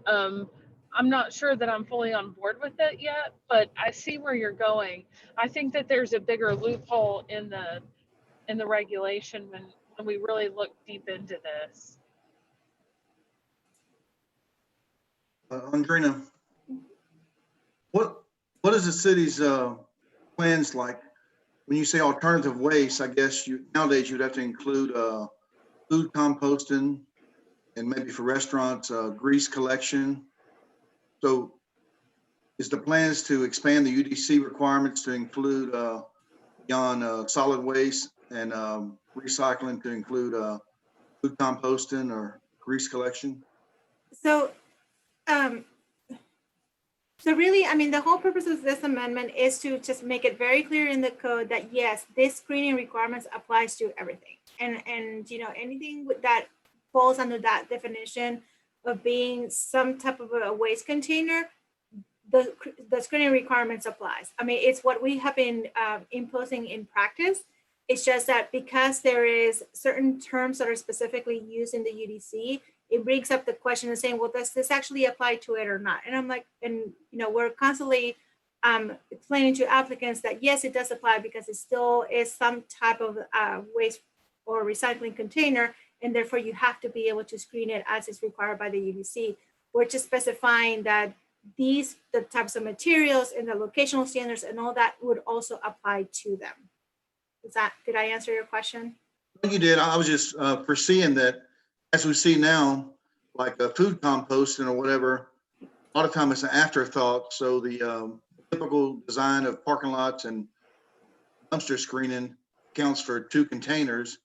I'm not sure that I'm fully on board with it yet, but I see where you're going. I think that there's a bigger loophole in the regulation when we really look deep into this. Andrina, what is the city's plans like? When you say alternative waste, I guess nowadays you'd have to include food composting, and maybe for restaurants, grease collection. So is the plans to expand the UDC requirements to include beyond solid waste and recycling to include food composting or grease collection? So, so really, I mean, the whole purpose of this amendment is to just make it very clear in the code that yes, this screening requirements applies to everything. And anything that falls under that definition of being some type of a waste container, the screening requirements applies. I mean, it's what we have been imposing in practice. It's just that because there is certain terms that are specifically used in the UDC, it brings up the question of saying, well, does this actually apply to it or not? And I'm like, we're constantly explaining to applicants that yes, it does apply because it still is some type of waste or recycling container, and therefore you have to be able to screen it as is required by the UDC. We're just specifying that the types of materials and the locational standards and all that would also apply to them. Did I answer your question? You did. I was just foreseeing that, as we see now, like food composting or whatever, a lot of time it's an afterthought. So the typical design of parking lots and dumpster screening counts for 2 containers.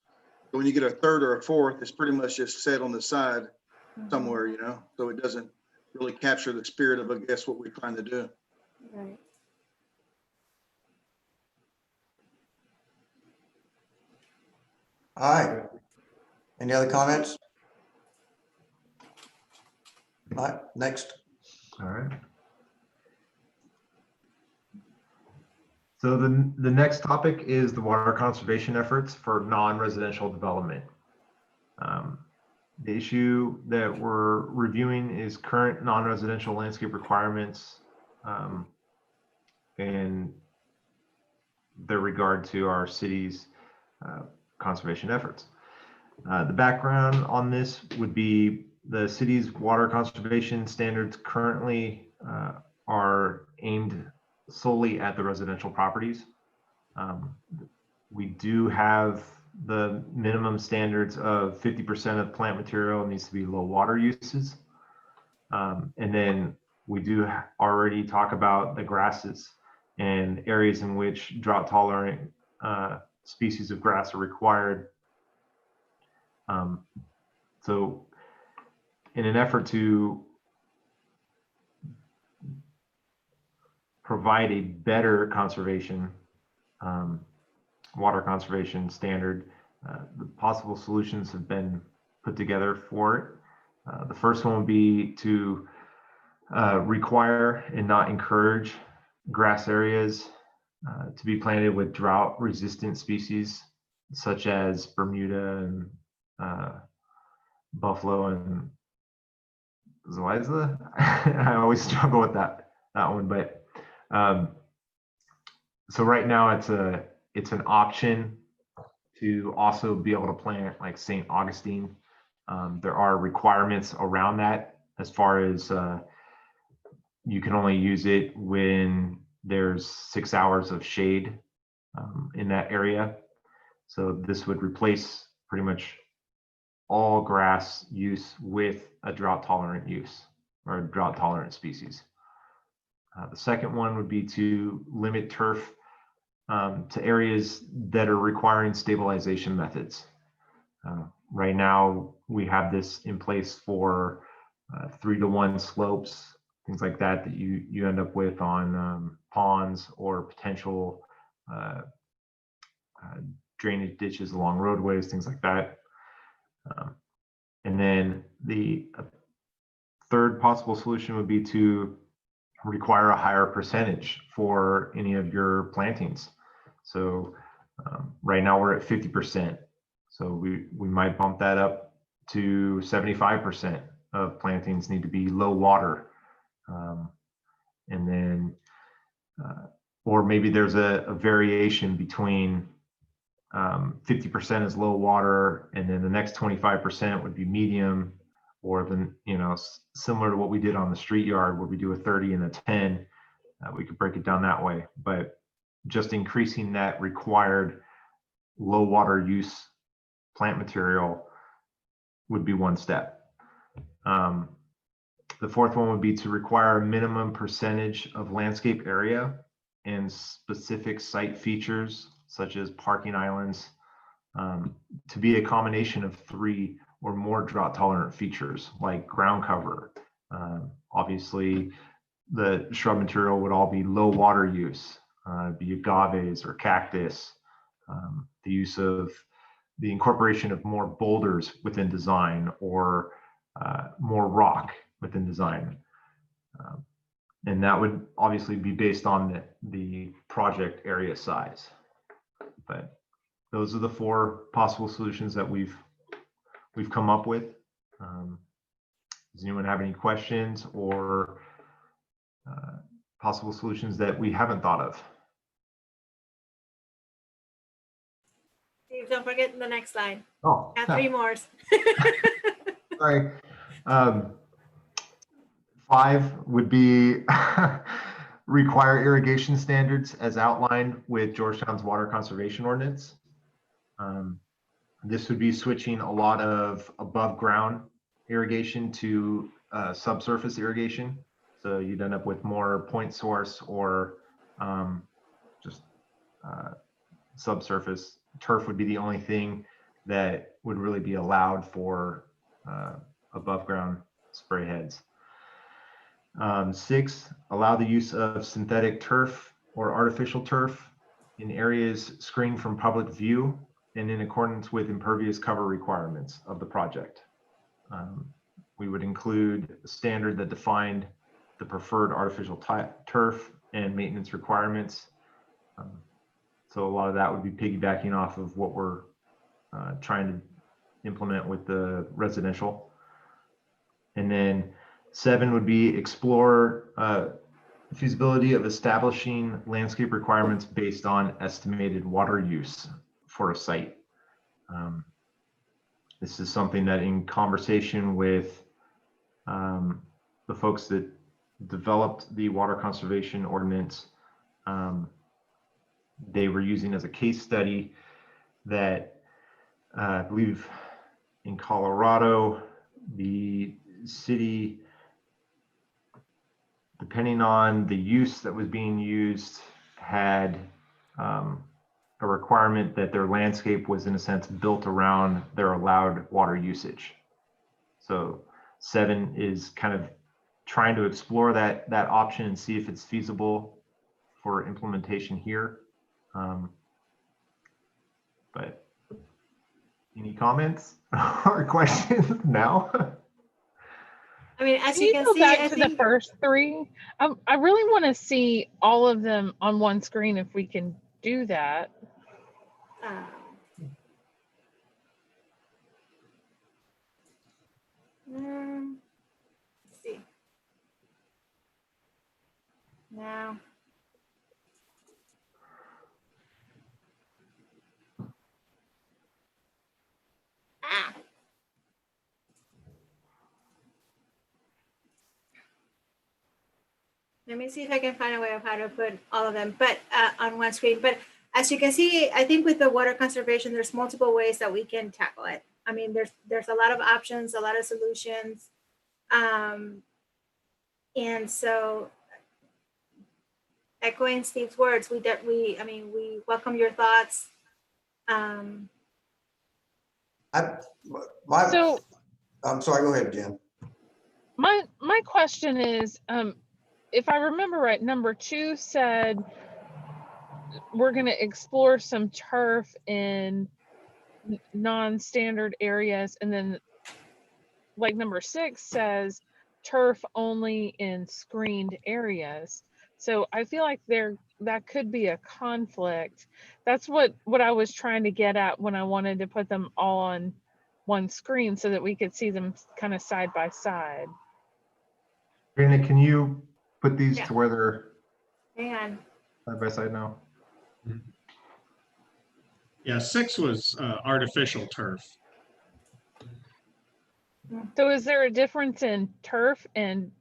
But when you get a third or a fourth, it's pretty much just set on the side somewhere, so it doesn't really capture the spirit of, I guess, what we're trying to do. Right. All right. Any other comments? All right, next. All right. So the next topic is the water conservation efforts for non-residential development. The issue that we're reviewing is current non-residential landscape requirements and their regard to our city's conservation efforts. The background on this would be the city's water conservation standards currently are aimed solely at the residential properties. We do have the minimum standards of 50% of plant material needs to be low water uses. And then we do already talk about the grasses and areas in which drought tolerant species of grass are required. So in an effort to provide a better conservation, water conservation standard, the possible solutions have been put together for it. The first one would be to require and not encourage grass areas to be planted with drought resistant species such as Bermuda and buffalo and Zoysia. I always struggle with that one, but so right now it's an option to also be able to plant like St. Augustine. There are requirements around that as far as you can only use it when there's 6 hours of shade in that area. So this would replace pretty much all grass use with a drought tolerant use or a drought tolerant species. The second one would be to limit turf to areas that are requiring stabilization methods. Right now, we have this in place for 3-to-1 slopes, things like that, that you end up with on ponds or potential drainage ditches along roadways, things like that. And then the third possible solution would be to require a higher percentage for any of your plantings. So right now we're at 50%. So we might bump that up to 75% of plantings need to be low water. And then, or maybe there's a variation between 50% is low water, and then the next 25% would be medium, or then, you know, similar to what we did on the street yard where we do a 30 and a 10, we could break it down that way. But just increasing that required low water use plant material would be one step. The fourth one would be to require a minimum percentage of landscape area and specific site features such as parking islands to be a combination of 3 or more drought tolerant features like ground cover. Obviously, the shrub material would all be low water use, be agaves or cactus, the use of the incorporation of more boulders within design, or more rock within design. And that would obviously be based on the project area size. But those are the 4 possible solutions that we've come up with. Does anyone have any questions or possible solutions that we haven't thought of? Steve, don't forget the next slide. Oh, Got 3 more. sorry. 5 would be require irrigation standards as outlined with Georgetown's water conservation ordinance. This would be switching a lot of above ground irrigation to subsurface irrigation. So you'd end up with more point source or just subsurface. Turf would be the only thing that would really be allowed for above ground spray heads. 6, allow the use of synthetic turf or artificial turf in areas screened from public view and in accordance with impervious cover requirements of the project. We would include a standard that defined the preferred artificial turf and maintenance requirements. So a lot of that would be piggybacking off of what we're trying to implement with the residential. And then 7 would be explore feasibility of establishing landscape requirements based on estimated water use for a site. This is something that in conversation with the folks that developed the water conservation ordinance, they were using as a case study that I believe in Colorado, the city, depending on the use that was being used, had a requirement that their landscape was in a sense built around their allowed water usage. So 7 is kind of trying to explore that option and see if it's feasible for implementation here. But any comments or questions now? I mean, as Can you you can go see, back I to think the first 3? I really want to see all of them on one screen if we can do that. let's see. Now. Let me see if I can find a way of how to put all of them, but on one screen. But as you can see, I think with the water conservation, there's multiple ways that we can tackle it. I mean, there's a lot of options, a lot of solutions. And so echoing Steve's words, we welcome your thoughts. So I'm sorry, go ahead, Jen. My question is, if I remember right, number 2 said we're going to explore some turf in non-standard areas, and then like number 6 says turf only in screened areas. So I feel like that could be a conflict. That's what I was trying to get at when I wanted to put them all on one screen so that we could see them kind of side by side. Brandon, can you put these Yeah. to where they're Hang on. side by side now? Yeah, 6 was artificial turf. So is there a difference in turf and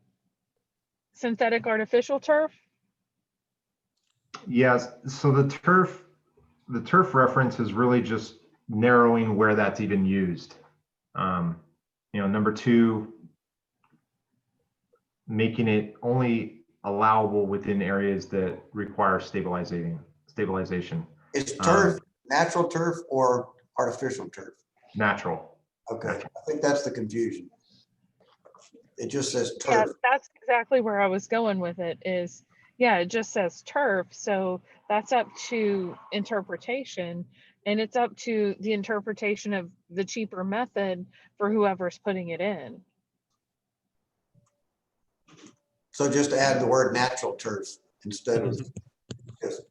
synthetic artificial turf? Yes, so the turf reference is really just narrowing where that's even used. Number 2, making it only allowable within areas that require stabilization. Is turf natural turf or artificial turf? Natural. Okay, I think that's the confusion. It just says turf. Yes, that's exactly where I was going with it is, yeah, it just says turf. So that's up to interpretation, and it's up to the interpretation of the cheaper method for whoever's putting it in. So just add the word natural turf instead of just.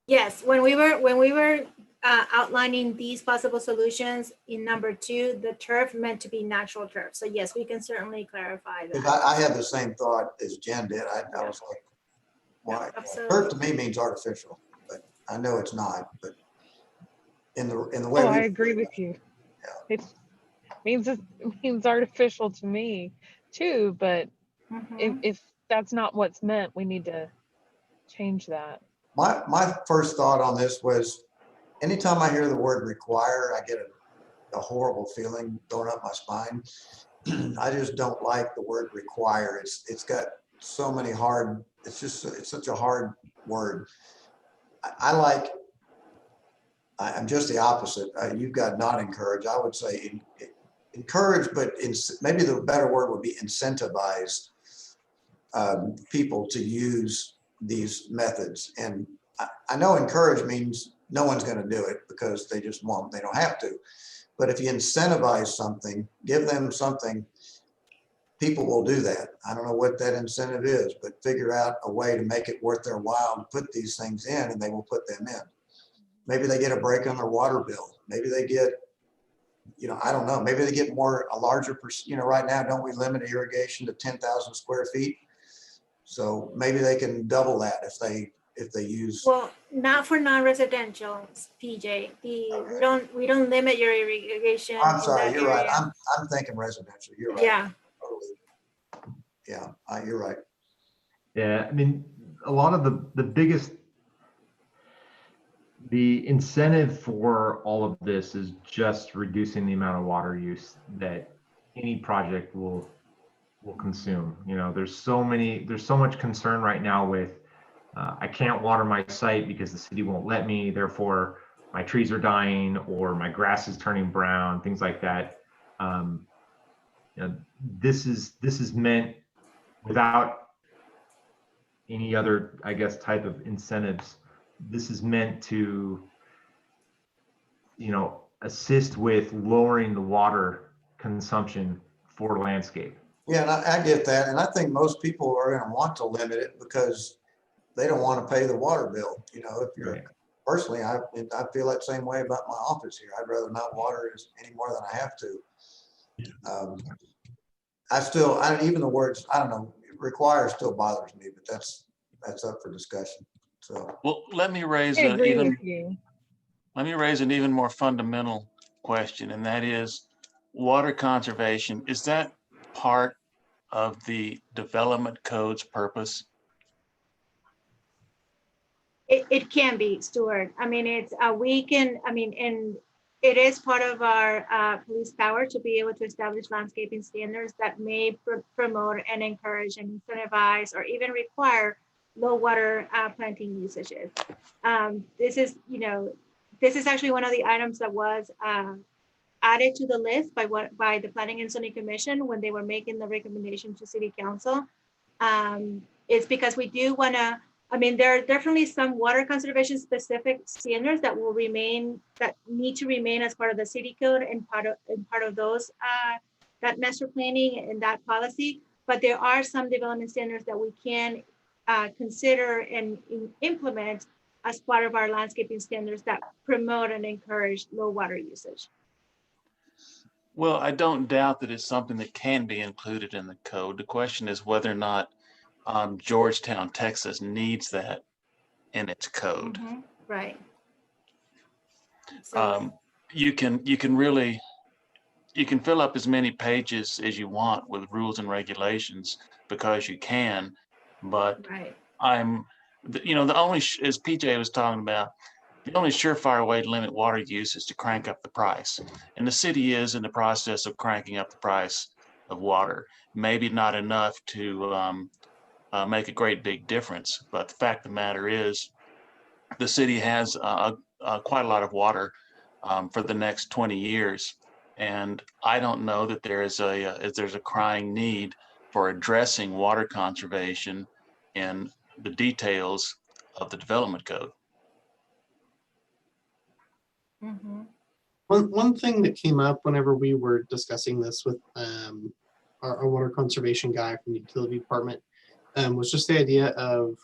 Yes, when we were outlining these possible solutions in number 2, the turf meant to be natural turf. So yes, we can certainly clarify that. I had the same thought as Jen did. I was like, why? Absolutely. Turf to me means artificial, but I know it's not. But in the way I agree with you. Yeah. It means artificial to me too, but if that's not what's meant, we need to change that. My first thought on this was, anytime I hear the word require, I get a horrible feeling going up my spine. I just don't like the word require. It's got so many hard, it's such a hard word. I'm just the opposite. You've got not encourage. I would say encourage, but maybe the better word would be incentivize people to use these methods. And I know encourage means no one's going to do it because they just won't, they don't have to. But if you incentivize something, give them something, people will do that. I don't know what that incentive is, but figure out a way to make it worth their while to put these things in, and they will put them in. Maybe they get a break on their water bill. Maybe they get, I don't know, maybe they get a larger, right now, don't we limit irrigation to 10,000 square feet? So maybe they can double that if they use. Well, not for non-residential, PJ. We don't limit your irrigation. I'm sorry, in that you're right. area. I'm thinking residential. You're right. Yeah. Totally. Yeah, you're right. Yeah, I mean, a lot of the incentive for all of this is just reducing the amount of water use that any project will consume. There's so much concern right now with I can't water my site because the city won't let me, therefore my trees are dying or my grass is turning brown, things like that. This is meant without any other, I guess, type of incentives. This is meant to, assist with lowering the water consumption for landscape. Yeah, and I get that. And I think most people are going to want to limit it because they don't want to pay the water bill. If you're Right. Personally, I feel that same way about my office here. I'd rather not water it any more than I have to. Even the words, I don't know, require still bothers me, but that's up for discussion. So, Well, let me raise I an agree with you. even more fundamental question, and that is water conservation. Is that part of the development code's purpose? It can be, Stuart. I mean, and it is part of our police power to be able to establish landscaping standards that may promote and encourage and incentivize or even require low water planting usages. This is actually one of the items that was added to the list by the Planning and Zoning Commission when they were making the recommendation to City Council. It's because we do want to, I mean, there are definitely some water conservation specific standards that will remain, that need to remain as part of the city code and part of those, that master planning and that policy. But there are some development standards that we can consider and implement as part of our landscaping standards that promote and encourage low water usage. Well, I don't doubt that it's something that can be included in the code. The question is whether or not Georgetown, Texas needs that in its code. Right. So, You can fill up as many pages as you want with rules and regulations because you can, but right. the only, as PJ was talking about, the only surefire way to limit water use is to crank up the price. And the city is in the process of cranking up the price of water. Maybe not enough to make a great big difference, but the fact of the matter is the city has quite a lot of water for the next 20 years. And I don't know that there's a crying need for addressing water conservation in the details of the development code. One thing that came up whenever we were discussing this with our water conservation guy from the utility department was just the idea of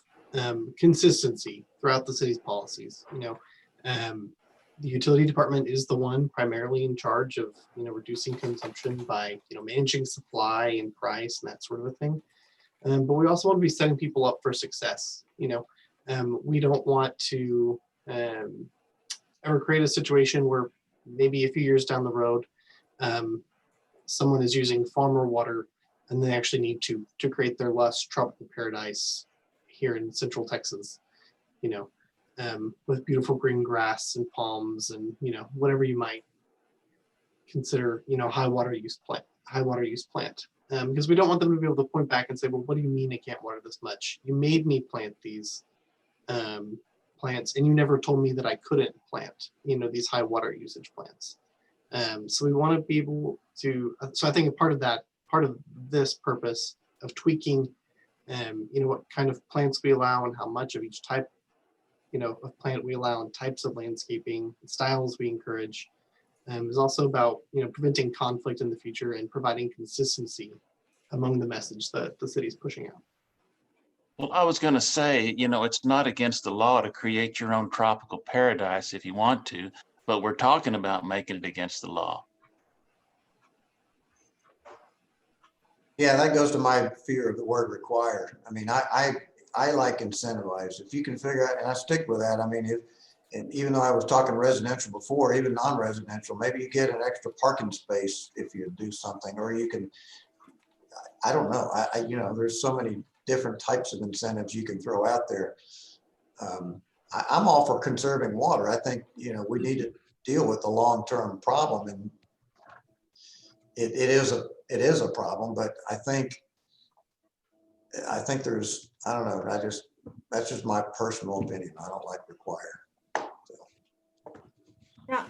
consistency throughout the city's policies. The utility department is the one primarily in charge of reducing consumption by managing supply and price and that sort of a thing. But we also want to be setting people up for success. We don't want to ever create a situation where maybe a few years down the road, someone is using far more water and they actually need to create their less tropical paradise here in Central Texas, with beautiful green grass and palms and, whatever you might consider, high water use plant. Because we don't want them to be able to point back and say, well, what do you mean I can't water this much? You made me plant these plants and you never told me that I couldn't plant, these high water usage plants. So we want to be able to, so I think part of this purpose of tweaking, what kind of plants we allow and how much of each type, of plant we allow and types of landscaping styles we encourage, is also about, preventing conflict in the future and providing consistency among the message that the city is pushing out. Well, I was going to say, it's not against the law to create your own tropical paradise if you want to, but we're talking about making it against the law. Yeah, that goes to my fear of the word required. I mean, I like incentivize. If you can figure out, and I stick with that. I mean, and even though I was talking residential before, even non-residential, maybe you get an extra parking space if you do something, or you can, I don't know. There's so many different types of incentives you can throw out there. I'm all for conserving water. I think, we need to deal with the long-term problem, and it is a problem, but I think there's, I don't know, that's just my personal opinion. I don't like required. Yeah,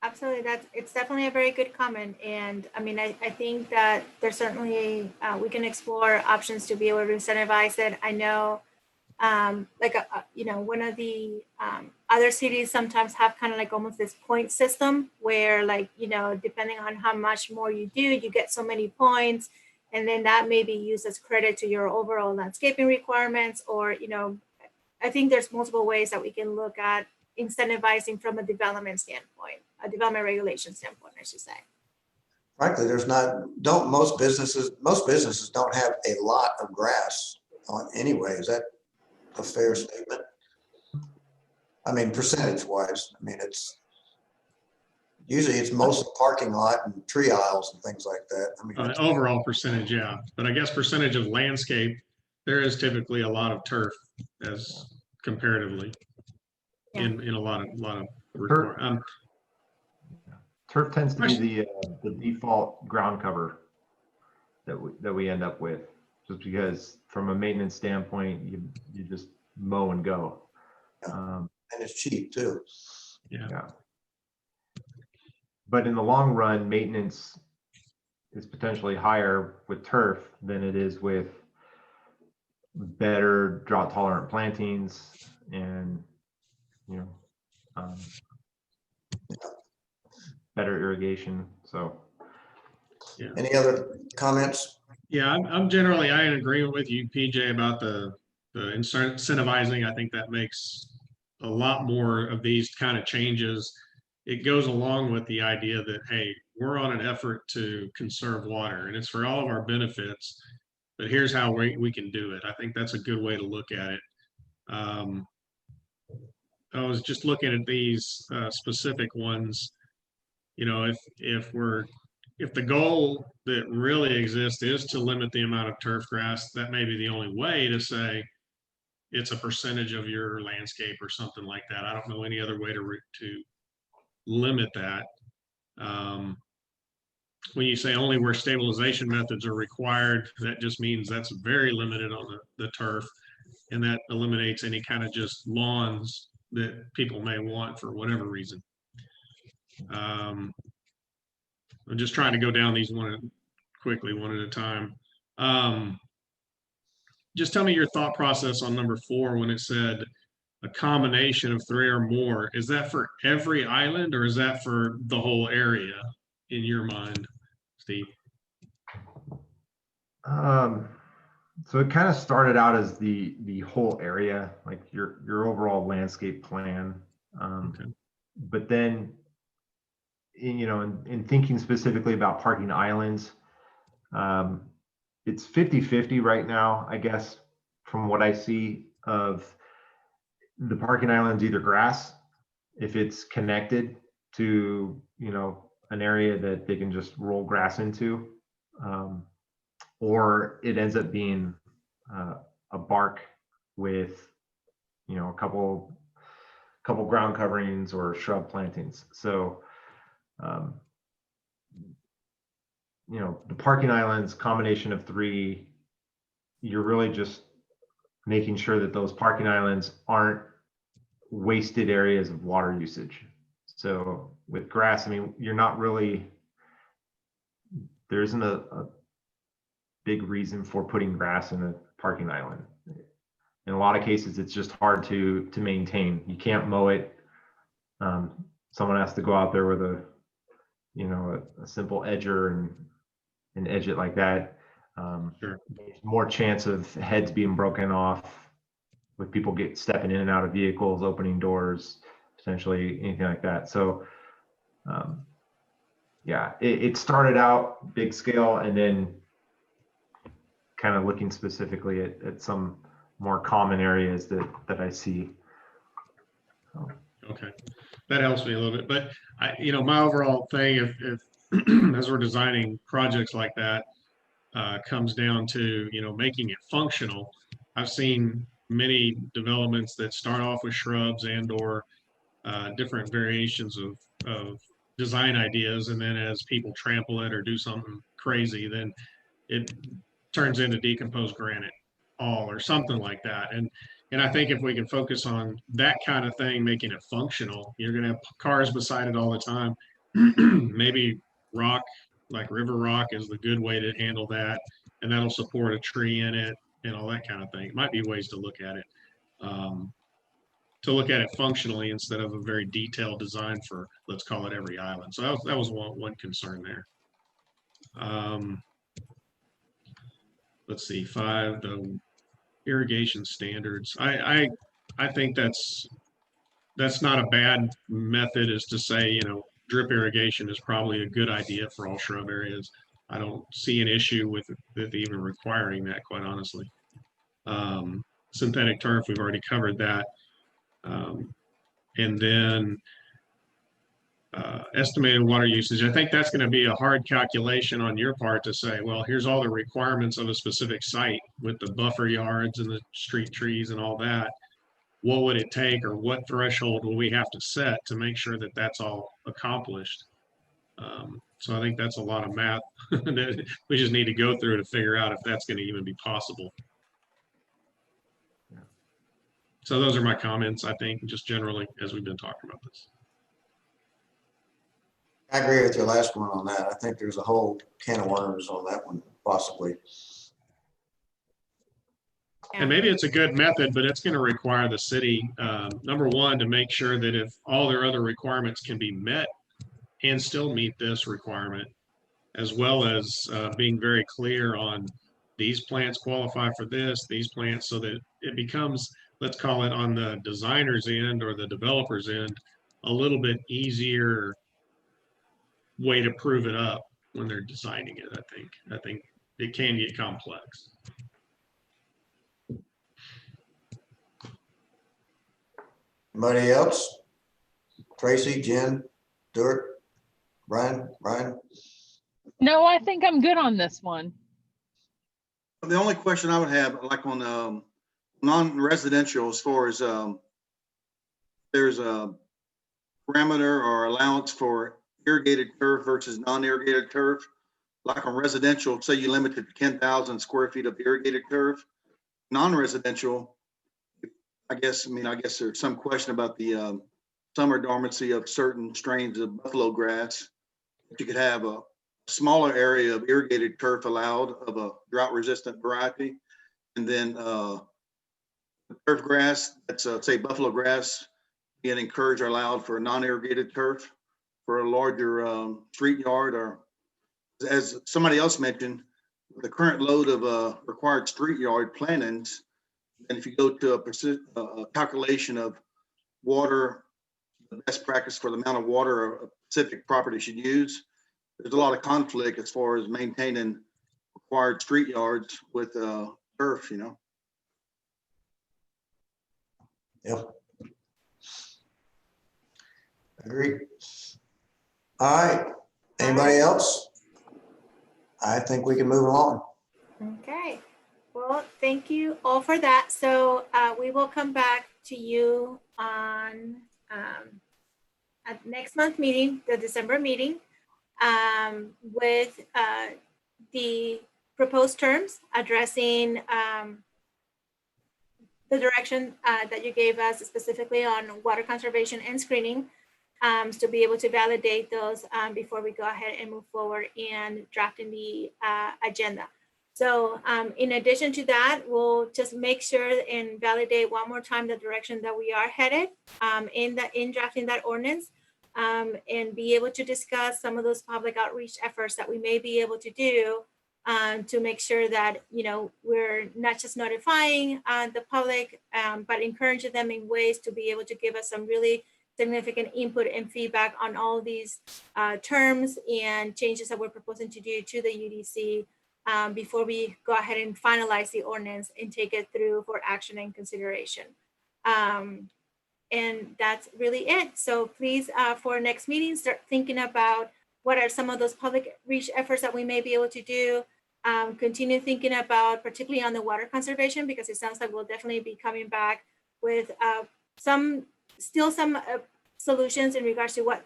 absolutely. It's definitely a very good comment. And I mean, I think that there's certainly, we can explore options to be able to incentivize it. I know, one of the other cities sometimes have kind of like almost this point system where depending on how much more you do, you get so many points. And then that may be used as credit to your overall landscaping requirements, or, I think there's multiple ways that we can look at incentivizing from a development standpoint, a development regulation standpoint, I should say. Frankly, most businesses don't have a lot of grass on anyway. Is that a fair statement? I mean, percentage wise, I mean, it's mostly parking lot and tree aisles and things like that. I mean, overall percentage, yeah. But I guess percentage of landscape, there is typically a lot of turf as comparatively in a lot of report. Turf tends to be the default ground cover that we end up with, just because from a maintenance standpoint, you just mow and go. And it's cheap too. Yeah. but in the long run, maintenance is potentially higher with turf than it is with better drought tolerant plantings and, you know, better irrigation. So, Yeah. Any other comments? Yeah, I'm generally, I agree with you, PJ, about the incentivizing. I think that makes a lot more of these kind of changes. It goes along with the idea that, hey, we're on an effort to conserve water and it's for all of our benefits, but here's how we can do it. I think that's a good way to look at it. I was just looking at these specific ones. You know, if the goal that really exists is to limit the amount of turf grass, that may be the only way to say it's a percentage of your landscape or something like that. I don't know any other way to limit that. When you say only where stabilization methods are required, that just means that's very limited on the turf, and that eliminates any kind of just lawns that people may want for whatever reason. I'm just trying to go down these quickly, one at a time. Just tell me your thought process on number 4 when it said a combination of 3 or more. Is that for every island or is that for the whole area in your mind, Steve? So it kind of started out as the whole area, like your overall landscape plan. Okay. But then, in thinking specifically about parking islands, it's 50-50 right now, I guess, from what I see of the parking islands, either grass, if it's connected to, an area that they can just roll grass into, or it ends up being a bark with, a couple ground coverings or shrub plantings. So, the parking islands, combination of 3, you're really just making sure that those parking islands aren't wasted areas of water usage. So with grass, I mean, there isn't a big reason for putting grass in a parking island. In a lot of cases, it's just hard to maintain. You can't mow it. Someone has to go out there with a simple edger and edge it like that. Sure. There's more chance of heads being broken off with people stepping in and out of vehicles, opening doors, potentially anything like that. So, it started out big scale and then kind of looking specifically at some more common areas that I see. Okay, that helps me a little bit. But my overall thing, if as we're designing projects like that, comes down to making it functional. I've seen many developments that start off with shrubs and/or different variations of design ideas, and then as people trample it or do something crazy, then it turns into decomposed granite or something like that. And I think if we can focus on that kind of thing, making it functional, you're going to have cars beside it all the time. Maybe rock, like river rock, is the good way to handle that, and that'll support a tree in it and all that kind of thing. It might be ways to look at it, functionally instead of a very detailed design for, let's call it, every island. So that was one concern there. Let's see, 5, the irrigation standards. I think that's not a bad method, is to say, drip irrigation is probably a good idea for all shrub areas. I don't see an issue with even requiring that, quite honestly. Synthetic turf, we've already covered that. And then estimated water usage. I think that's going to be a hard calculation on your part to say, well, here's all the requirements of a specific site with the buffer yards and the street trees and all that. What would it take, or what threshold will we have to set to make sure that that's all accomplished? So I think that's a lot of math that we just need to go through to figure out if that's going to even be possible. So those are my comments, I think, just generally as we've been talking about this. I agree with your last one on that. I think there's a whole can of worms on that one, possibly. And maybe it's a good method, but it's going to require the city, number one, to make sure that if all their other requirements can be met and still meet this requirement, as well as being very clear on these plants qualify for this, these plants, so that it becomes, let's call it on the designer's end or the developer's end, a little bit easier way to prove it up when they're designing it, I think it can get complex. Anybody else? Tracy, Jen, Stuart, Brian? No, I think I'm good on this one. The only question I would have, like on non-residential, as far as there's a parameter or allowance for irrigated turf versus non-irrigated turf. Like on residential, say you limit it to 10,000 square feet of irrigated turf. Non-residential, I guess there's some question about the summer dormancy of certain strains of buffalo grass. You could have a smaller area of irrigated turf allowed of a drought resistant variety. And then turf grass, that's say buffalo grass, being encouraged or allowed for non-irrigated turf for a larger street yard, or as somebody else mentioned, the current load of required street yard plantings. And if you go to a calculation of water, the best practice for the amount of water a specific property should use, there's a lot of conflict as far as maintaining required street yards with turf, you know. Yep. Agreed. All right. Anybody else? I think we can move along. Okay. Well, thank you all for that. So we will come back to you on at next month meeting, the December meeting, with the proposed terms addressing the direction that you gave us specifically on water conservation and screening, to be able to validate those before we go ahead and move forward in drafting the agenda. So in addition to that, we'll just make sure and validate one more time the direction that we are headed in drafting that ordinance, and be able to discuss some of those public outreach efforts that we may be able to do to make sure that, you know, we're not just notifying the public, but encouraging them in ways to be able to give us some really significant input and feedback on all these terms and changes that we're proposing to do to the UDC before we go ahead and finalize the ordinance and take it through for action and consideration. And that's really it. So please, for next meeting, start thinking about what are some of those public reach efforts that we may be able to do. Continue thinking about, particularly on the water conservation, because it sounds like we'll definitely be coming back with some solutions in regards to what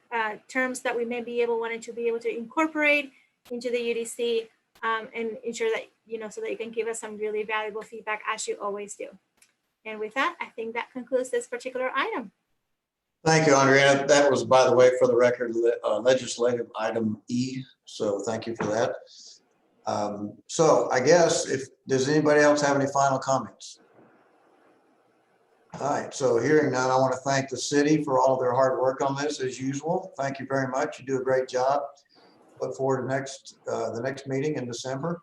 terms that we may be wanting to be able to incorporate into the UDC, and ensure that, you know, so that you can give us some really valuable feedback, as you always do. And with that, I think that concludes this particular item. Thank you, Andrea. That was, by the way, for the record, legislative item E. So thank you for that. So I guess does anybody else have any final comments? All right, so hearing none, I want to thank the city for all of their hard work on this, as usual. Thank you very much. You do a great job. Look forward to the next meeting in December.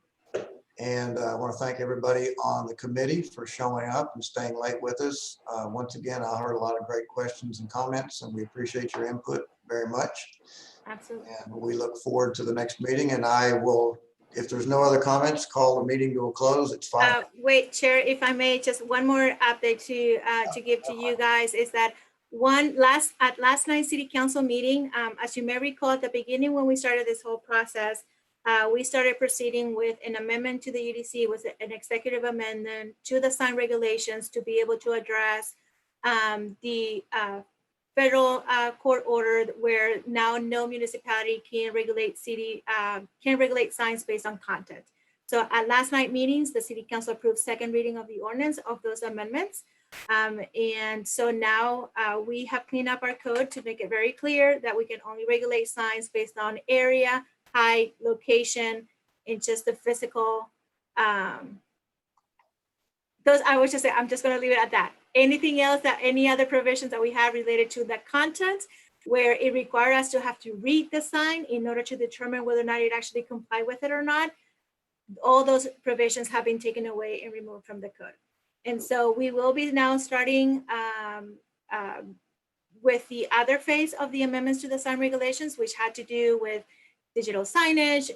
And I want to thank everybody on the committee for showing up and staying late with us. Once again, I heard a lot of great questions and comments, and we appreciate your input very much. Absolutely. And we look forward to the next meeting, and I will, if there's no other comments, call the meeting to a close. It's fine. Wait, Chair, if I may, just one more update to give to you guys is that at last night's City Council meeting, as you may recall, at the beginning when we started this whole process, we started proceeding with an amendment to the UDC. It was an executive amendment to the sign regulations to be able to address the federal court order where now no municipality can regulate signs based on content. So at last night meetings, the City Council approved second reading of the ordinance of those amendments. And so now we have cleaned up our code to make it very clear that we can only regulate signs based on area, height, location, and just the physical. Those, I would just say, I'm just going to leave it at that. Anything else, that any other provisions that we have related to the content, where it requires us to have to read the sign in order to determine whether or not it actually comply with it or not, all those provisions have been taken away and removed from the code. And so we will be now starting with the other phase of the amendments to the sign regulations, which had to do with digital signage,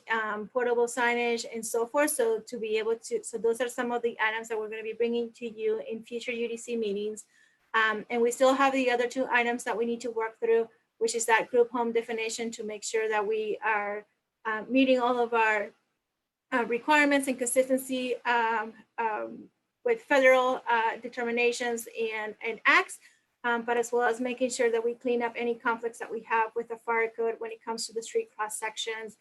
portable signage, and so forth. So to be able to, so those are some of the items that we're going to be bringing to you in future UDC meetings. And we still have the other two items that we need to work through, which is that group home definition, to make sure that we are meeting all of our requirements and consistency with federal determinations and acts, but as well as making sure that we clean up any conflicts that we have with the fire code when it comes to the street cross sections,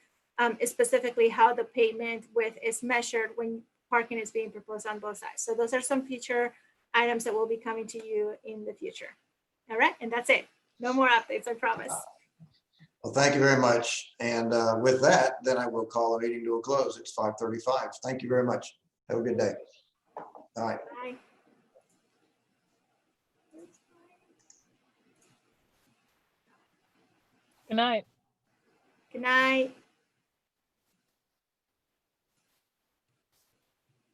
specifically how the pavement width is measured when parking is being proposed on both sides. So those are some future items that will be coming to you in the future. All right, and that's it. No more updates, I promise. Well, thank you very much. And with that, then I will call the meeting to a close. It's 5:35. Thank you very much. Have a good day. All right. Bye. Good night. Good night.